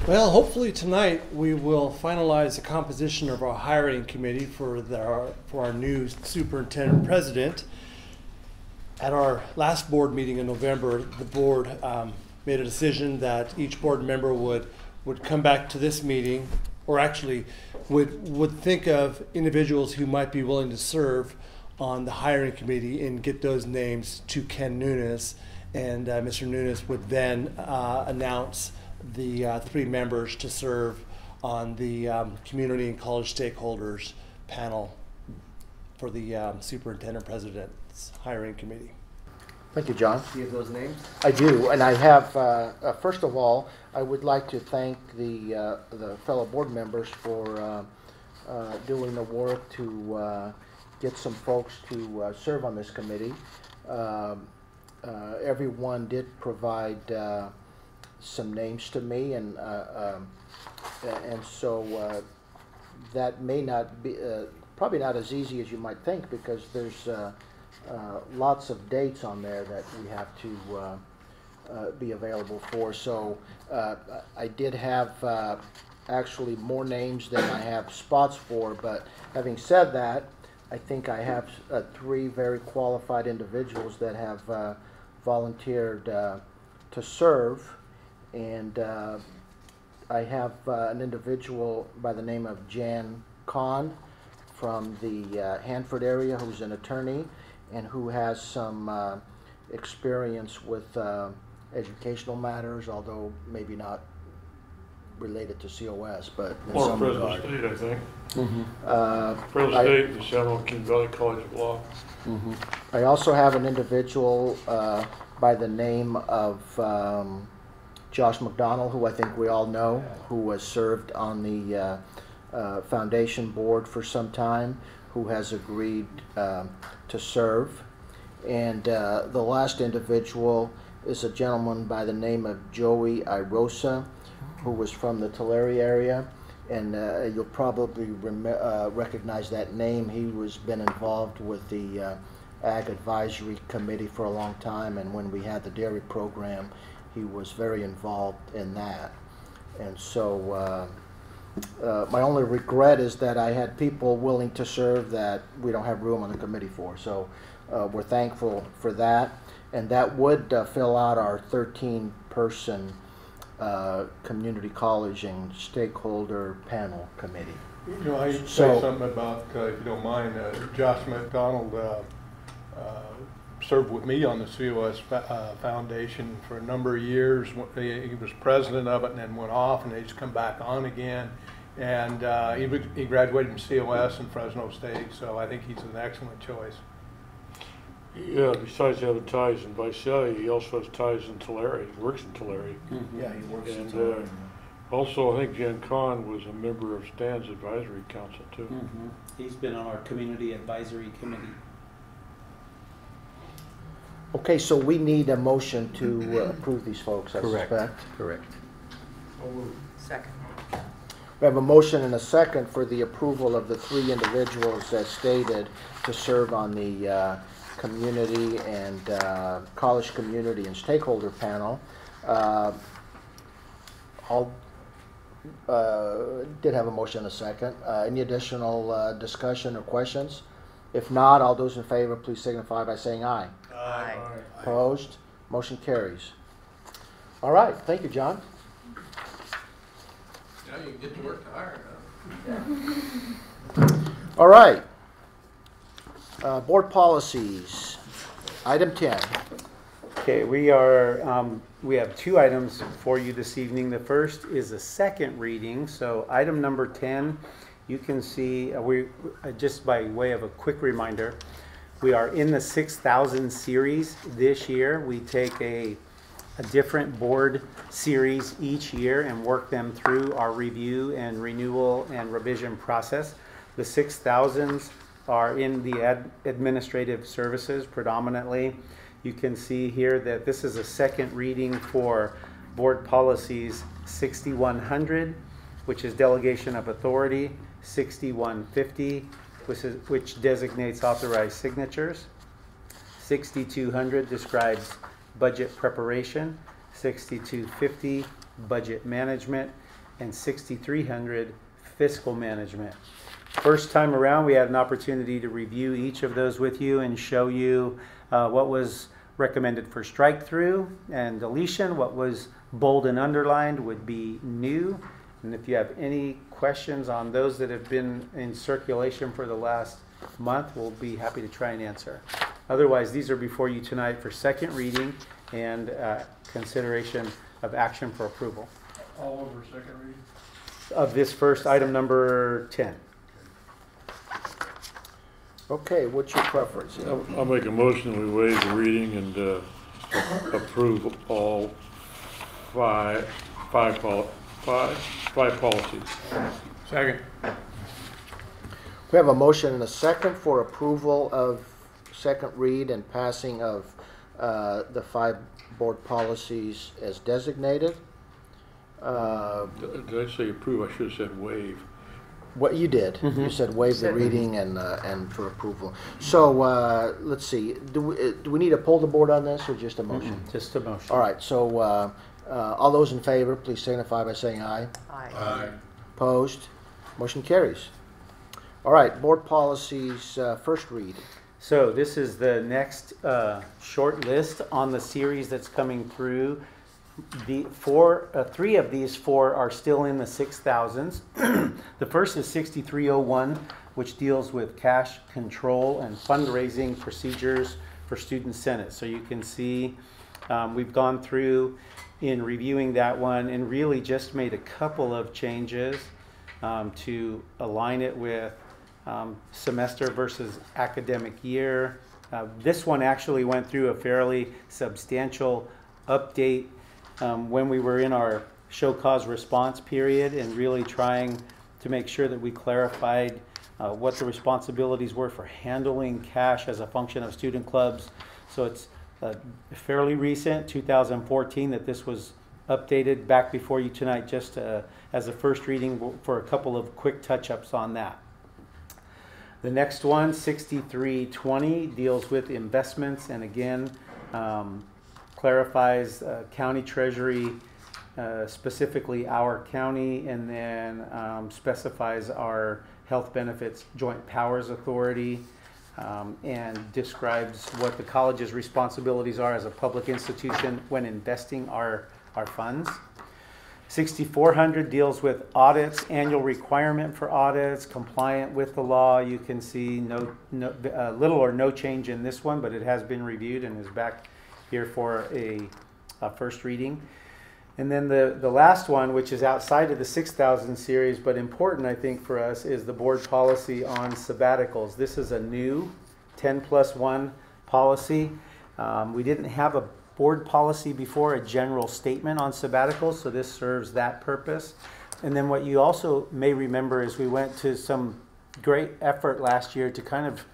P: Well, hopefully tonight we will finalize the composition of our hiring committee for our new superintendent president. At our last board meeting in November, the board made a decision that each board member would come back to this meeting, or actually would think of individuals who might be willing to serve on the hiring committee and get those names to Ken Nunes, and Mr. Nunes would then announce the 3 members to serve on the community and college stakeholders panel for the superintendent president's hiring committee.
A: Thank you, John.
K: Do you have those names?
A: I do, and I have, first of all, I would like to thank the fellow board members for doing the work to get some folks to serve on this committee. Everyone did provide some names to me, and so that may not be, probably not as easy as you might think, because there's lots of dates on there that we have to be available for. So I did have actually more names than I have spots for, but having said that, I think I have 3 very qualified individuals that have volunteered to serve, and I have an individual by the name of Jan Kahn from the Hanford area, who's an attorney and who has some experience with educational matters, although maybe not related to COS, but in
L: Or
A: some
L: Fresno
A: regard.
L: State, I think.
A: Mm-hmm.
L: Fresno State and the San Joaquin Valley College of Law.
A: Mm-hmm. I also have an individual by the name of Josh McDonald, who I think we all know, who has served on the foundation board for some time, who has agreed to serve. And the last individual is a gentleman by the name of Joey Irosa, who was from the Tulare area, and you'll probably recognize that name. He was been involved with the Ag Advisory Committee for a long time, and when we had the dairy program, he was very involved in that. And so my only regret is that I had people willing to serve that we don't have room on the committee for. So we're thankful for that, and that would fill out our 13-person community college and stakeholder panel committee.
H: You know, I say something about, if you don't mind, Josh McDonald served with me on the COS Foundation for a number of years. He was president of it and then went off, and he's come back on again. And he graduated from COS in Fresno State, so I think he's an excellent choice.
L: Yeah, besides having ties in Visalia, he also has ties in Tulare. He works in Tulare.
A: Mm-hmm. Yeah, he works in
L: and,
A: Tulare.
L: Also, I think Jan Kahn was a member of Stan's advisory council, too.
K: Mm-hmm. He's been on our community advisory committee.
A: Okay, so we need a motion to approve these folks, I suspect.
K: Correct.
E: Second.
A: We have a motion and a second for the approval of the 3 individuals as stated to serve on the community and college community and stakeholder panel. All did have a motion and a second. Any additional discussion or questions? If not, all those in favor, please signify by saying aye.
B: Aye.
A: Opposed? Motion carries. All right, thank you, John.
B: Now you can get to work to hire,
A: All right. Board policies. Item 10.
G: Okay, we have two items for you this evening. The first is a second reading. So item number 10, you can see, just by way of a quick reminder, we are in the 6,000 series this year. We take a different board series each year and work them through our review and renewal and revision process. The 6,000s are in the administrative services predominantly. You can see here that this is a second reading for board policies 6100, which is delegation of authority, 6150, which designates authorized signatures, 6200 describes budget preparation, 6250 budget management, and 6300 fiscal management. First time around, we had an opportunity to review each of those with you and show you what was recommended for strike through and deletion, what was bold and underlined would be new. And if you have any questions on those that have been in circulation for the last month, we'll be happy to try and answer. Otherwise, these are before you tonight for second reading and consideration of action for approval.
L: All over second reading?
G: Of this first item number 10.
A: Okay, what's your preference?
L: I'll make a motion that we waive the reading and approve all five policies.
H: Second.
A: We have a motion and a second for approval of second read and passing of the 5 board policies as designated.
L: Did I say approve? I should have said waive.
A: What you did, you said waive the reading and for approval. So let's see, do we need to pull the board on this or just a motion?
G: Just a motion.
A: All right, so all those in favor, please signify by saying aye.
B: Aye.
A: Opposed? Motion carries. All right, board policies, first read.
G: So this is the next short list on the series that's coming through. The 3 of these 4 are still in the 6,000s. The first is 6301, which deals with cash control and fundraising procedures for Student Senate. So you can see we've gone through in reviewing that one and really just made a couple of changes to align it with semester versus academic year. This one actually went through a fairly substantial update when we were in our show cause response period and really trying to make sure that we clarified what the responsibilities were for handling cash as a function of student clubs. So it's fairly recent, 2014, that this was updated back before you tonight just as a first reading for a couple of quick touch-ups on that. The next one, 6320, deals with investments and again clarifies county treasury, specifically our county, and then specifies our health benefits joint powers authority and describes what the college's responsibilities are as a public institution when investing our funds. 6400 deals with audits, annual requirement for audits, compliant with the law. You can see little or no change in this one, but it has been reviewed and is back here for a first reading. And then the last one, which is outside of the 6,000 series, but important I think for us, is the board policy on sabbaticals. This is a new 10+1 policy. We didn't have a board policy before, a general statement on sabbaticals, so this serves that purpose. And then what you also may remember is we went to some great effort last year to kind of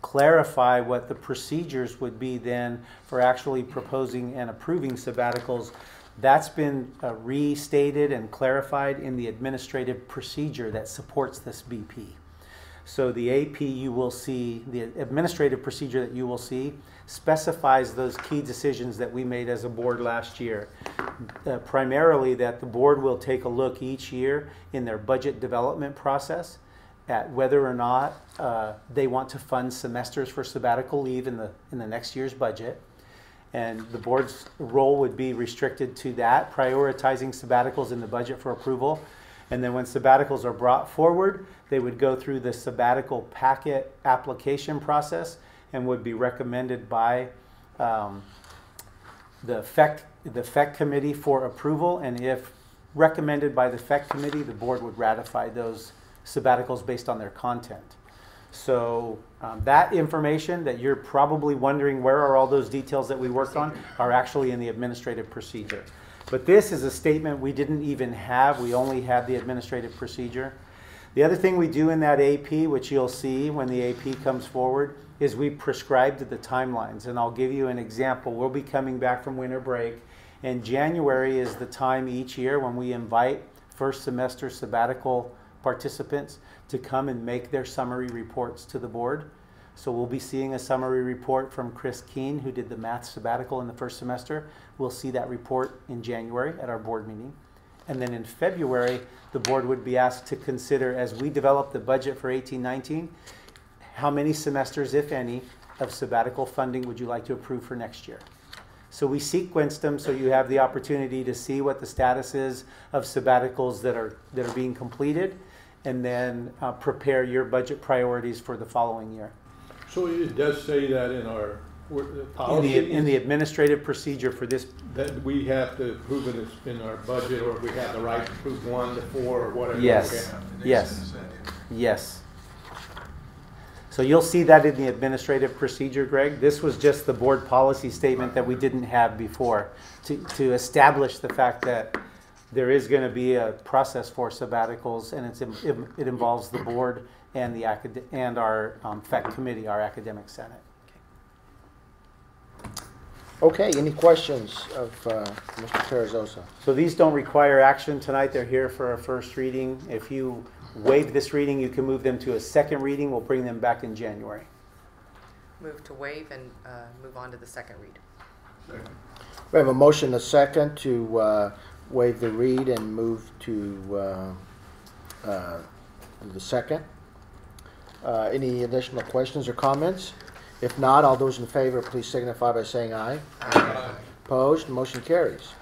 G: clarify what the procedures would be then for actually proposing and approving sabbaticals. That's been restated and clarified in the administrative procedure that supports this BP. So the AP you will see, the administrative procedure that you will see specifies those key decisions that we made as a board last year. Primarily that the board will take a look each year in their budget development process at whether or not they want to fund semesters for sabbatical leave in the next year's budget. And the board's role would be restricted to that, prioritizing sabbaticals in the budget for approval. And then when sabbaticals are brought forward, they would go through the sabbatical packet application process and would be recommended by the FEC committee for approval. And if recommended by the FEC committee, the board would ratify those sabbaticals based on their content. So that information that you're probably wondering where are all those details that we worked on are actually in the administrative procedure. But this is a statement we didn't even have. We only had the administrative procedure. The other thing we do in that AP, which you'll see when the AP comes forward, is we prescribed the timelines. And I'll give you an example. We'll be coming back from winter break, and January is the time each year when we invite first semester sabbatical participants to come and make their summary reports to the board. So we'll be seeing a summary report from Chris Keene, who did the math sabbatical in the first semester. We'll see that report in January at our board meeting. And then in February, the board would be asked to consider, as we develop the budget for 18-19, how many semesters, if any, of sabbatical funding would you like to approve for next year? So we sequenced them so you have the opportunity to see what the status is of sabbaticals that are being completed, and then prepare your budget priorities for the following year.
H: So it does say that in our policy?
G: In the administrative procedure for this.
H: That we have to approve it in our budget, or we have the right to approve 1 to 4 or whatever.
G: Yes, yes, yes. So you'll see that in the administrative procedure, Greg. This was just the board policy statement that we didn't have before to establish the fact that there is going to be a process for sabbaticals, and it involves the board and our FEC committee, our academic senate.
A: Okay, any questions of Mr. Carrizosa?
G: So these don't require action tonight. They're here for a first reading. If you waive this reading, you can move them to a second reading. We'll bring them back in January.
E: Move to waive and move on to the second read.
I: Second.
A: We have a motion, a second, to waive the read and move to the second. Any additional questions or comments? If not, all those in favor, please signify by saying aye.
I: Aye.
A: Opposed? Motion carries.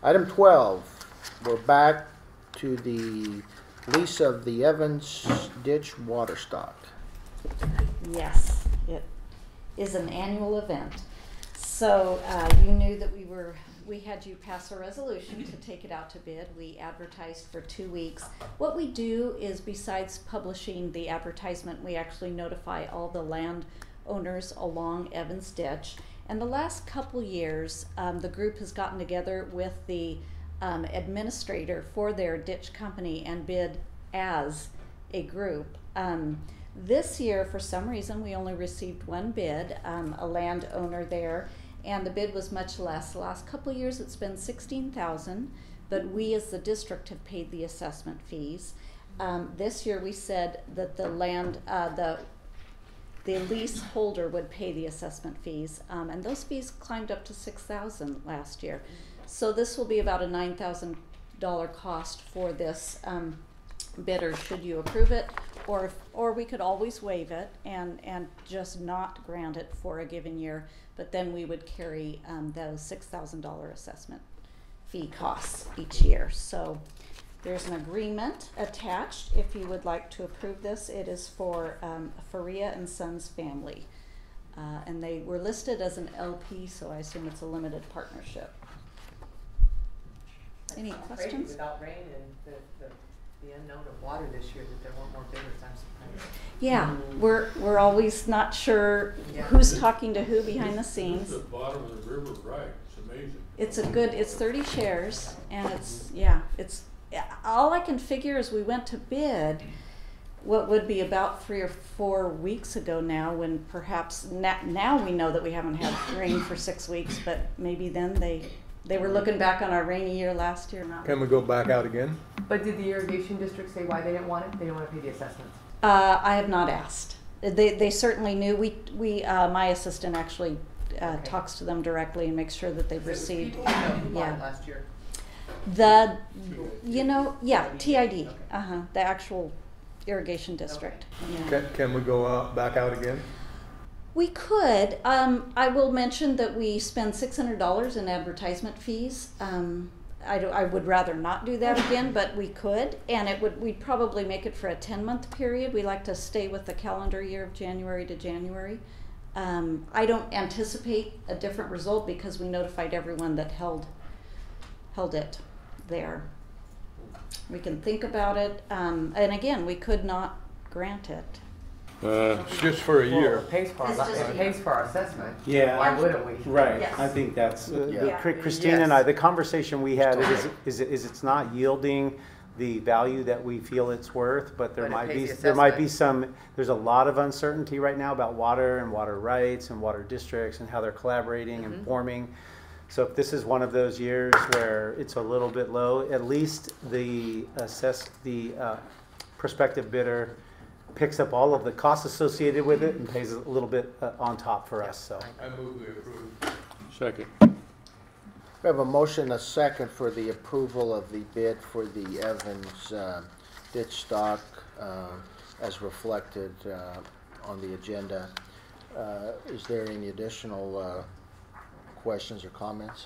A: Item 12, we're back to the lease of the Evans Ditch water stock.
Q: Yes, it is an annual event. So you knew that we had you pass a resolution to take it out to bid. We advertised for 2 weeks. What we do is, besides publishing the advertisement, we actually notify all the landowners along Evans Ditch. And the last couple years, the group has gotten together with the administrator for their ditch company and bid as a group. This year, for some reason, we only received one bid, a landowner there, and the bid was much less. The last couple of years, it's been $16,000, but we as the district have paid the assessment fees. This year, we said that the leaseholder would pay the assessment fees, and those fees climbed up to $6,000 last year. So this will be about a $9,000 cost for this bidder, should you approve it, or we could always waive it and just not grant it for a given year, but then we would carry those $6,000 assessment fee costs each year. So there's an agreement attached if you would like to approve this. It is for Faria and Sons family, and they were listed as an LP, so I assume it's a limited partnership. Any questions?
E: Without rain and the unknown of water this year, that there weren't more bidders, I'm surprised.
Q: Yeah, we're always not sure who's talking to who behind the scenes.
L: The bottom of the river, right? It's amazing.
Q: It's 30 shares, and it's all I can figure is we went to bid what would be about 3 or 4 weeks ago now, when perhaps now we know that we haven't had rain for 6 weeks, but maybe then they were looking back on our rainy year last year.
H: Can we go back out again?
E: But did the irrigation district say why they didn't want it? They didn't want to pay the assessments.
Q: I have not asked. They certainly knew. My assistant actually talks to them directly and makes sure that they've received.
E: Yeah. Last year.
Q: TID. The actual irrigation district. Yeah.
H: Can we go back out again?
Q: We could. I will mention that we spend $600 in advertisement fees. I would rather not do that again, but we could, and we'd probably make it for a 10-month period. We like to stay with the calendar year of January to January. I don't anticipate a different result because we notified everyone that held it there. We can think about it, and again, we could not grant it.
H: Just for a year.
E: It pays for our assessment.
G: Yeah.
E: Why wouldn't we?
G: Right.
Q: Yes.
G: I think that's
A: Yeah.
G: Christina and I. The conversation we had is it's not yielding the value that we feel it's worth, but there might be some. There's a lot of uncertainty right now about water and water rights and water districts and how they're collaborating and forming. So if this is one of those years where it's a little bit low, at least the prospective bidder picks up all of the costs associated with it and pays a little bit on top for us. So
H: I move we approve.
L: Second.
A: We have a motion and a second for the approval of the bid for the Evans ditch stock as reflected on the agenda. Is there any additional questions or comments?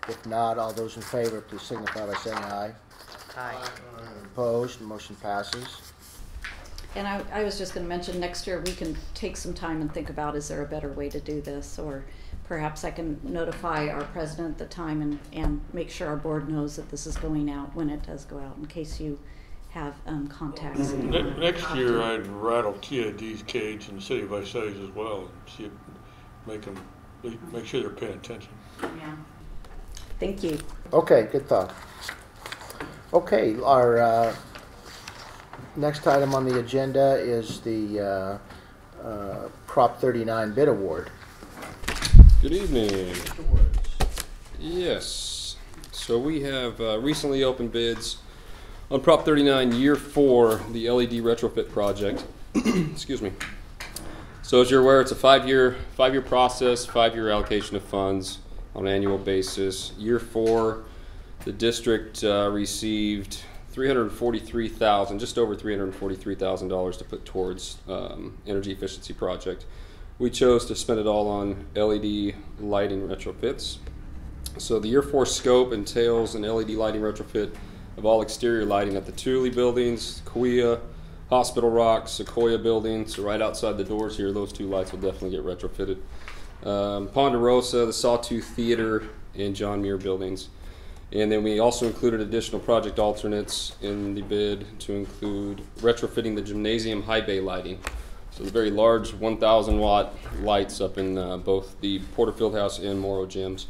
A: If not, all those in favor, please signify by saying aye.
E: Aye.
A: Opposed, motion passes.
Q: And I was just going to mention next year we can take some time and think about, is there a better way to do this, or perhaps I can notify our president at the time and make sure our board knows that this is going out when it does go out, in case you have contacts.
L: Next year I'd rattle TID's cage in the city of Visalia as well, and see if make sure they're paying attention.
Q: Yeah. Thank you.
A: Okay, good thought. Okay, our next item on the agenda is the Prop 39 bid award.
R: Good evening. Yes. So we have recently opened bids on Prop 39 Year 4, the LED retrofit project. Excuse me. So as you're aware, it's a five-year process, 5-year allocation of funds on an annual basis. Year 4, the district received $343,000, just over $343,000 to put towards energy efficiency project. We chose to spend it all on LED lighting retrofits. So the Year 4 scope entails an LED lighting retrofit of all exterior lighting at the Thule buildings, Kauai, Hospital Rock, Sequoia building. So right outside the doors here, those 2 lights will definitely get retrofitted. Ponderosa, the Sawtooth Theater, and John Muir buildings. And then we also included additional project alternates in the bid to include retrofitting the gymnasium high bay lighting. So the very large 1,000 watt lights up in both the Porter Fieldhouse and Morrow gyms.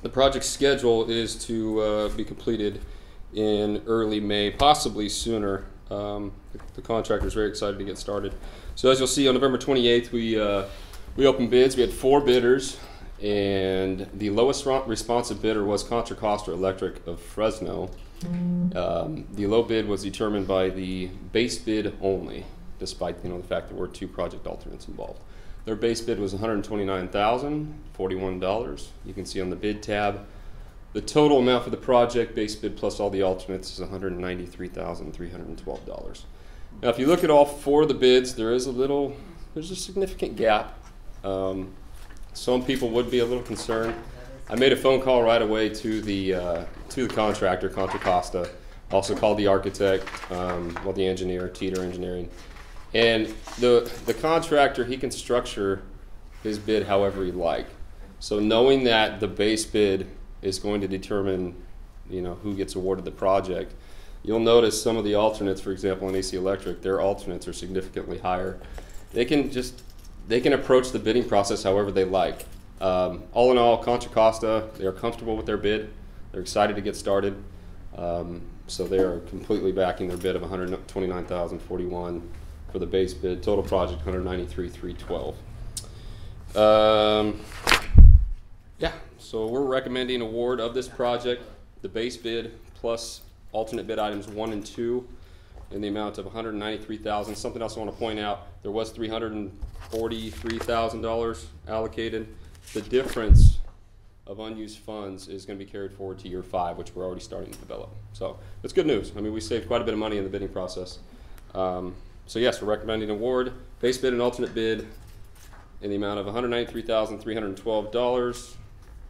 R: The project schedule is to be completed in early May, possibly sooner. The contractor is very excited to get started. So as you'll see, on November 28th, we opened bids. We had 4 bidders, and the lowest responsive bidder was Contra Costa Electric of Fresno. The low bid was determined by the base bid only, despite the fact there were 2 project alternates involved. Their base bid was $129,041. You can see on the bid tab, the total amount for the project, base bid plus all the alternates, is $193,312. Now, if you look at all 4 of the bids, there's a significant gap. Some people would be a little concerned. I made a phone call right away to the contractor, Contra Costa. Also called the architect, the engineer, Teeter Engineering. And the contractor, he can structure his bid however he'd like. So knowing that the base bid is going to determine, who gets awarded the project, you'll notice some of the alternates, for example, in AC Electric, their alternates are significantly higher. They can approach the bidding process however they like. All in all, Contra Costa, they are comfortable with their bid. They're excited to get started. So they are completely backing their bid of $129,041 for the base bid. Total project $193,312. So we're recommending award of this project, the base bid plus alternate bid items 1 and 2, in the amount of $193,000. Something else I want to point out, there was $343,000 allocated. The difference of unused funds is going to be carried forward to year 5, which we're already starting to develop. So it's good news. I mean, we saved quite a bit of money in the bidding process. So yes, we're recommending award, base bid and alternate bid in the amount of $193,312.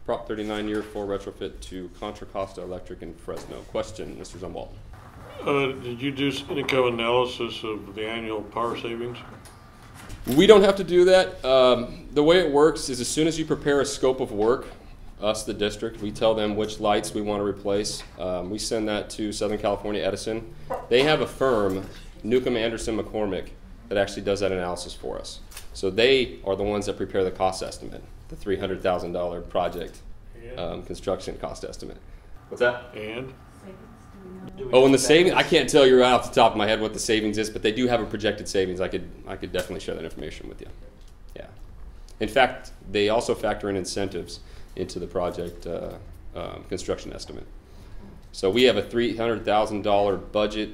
R: Prop 39 year 4 retrofit to Contra Costa Electric in Fresno. Question, Mr. Zumwalt.
L: Did you do any kind of analysis of the annual power savings?
R: We don't have to do that. The way it works is as soon as you prepare a scope of work, us, the district, we tell them which lights we want to replace. We send that to Southern California Edison. They have a firm, Newcomb Anderson McCormick, that actually does that analysis for us. So they are the ones that prepare the cost estimate, the $300,000 project construction cost estimate. What's that?
L: And?
R: Oh, and the savings, I can't tell you right off the top of my head what the savings is, but they do have a projected savings. I could definitely share that information with you. Yeah. In fact, they also factor in incentives into the project construction estimate. So we have a $300,000 budget.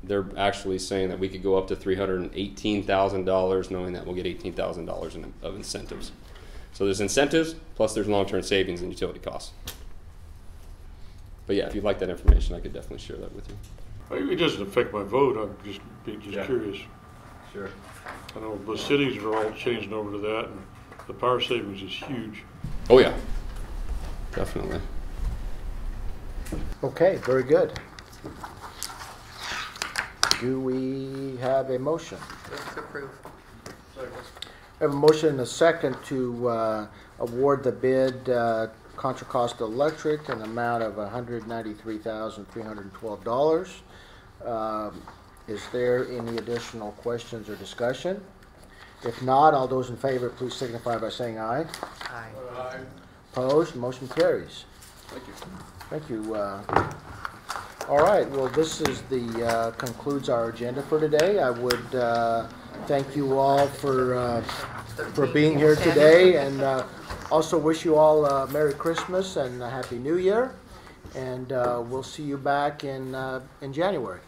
R: They're actually saying that we could go up to $318,000, knowing that we'll get $18,000 of incentives. So there's incentives, plus there's long-term savings and utility costs. But yeah, if you'd like that information, I could definitely share that with you.
L: It doesn't affect my vote. I'm just curious.
R: Sure.
L: I know the cities are all changing over to that, and the power savings is huge.
R: Oh yeah, definitely.
A: Okay, very good. Do we have a motion?
E: To approve.
A: I have a motion and a second to award the bid Contra Costa Electric an amount of $193,312. Is there any additional questions or discussion? If not, all those in favor, please signify by saying aye.
E: Aye.
L: Aye.
A: Opposed? Motion carries.
R: Thank you.
A: Thank you. All right. Well, this is the concludes our agenda for today. I would thank you all for being here today, and also wish you all a Merry Christmas and a Happy New Year. And we'll see you back in January.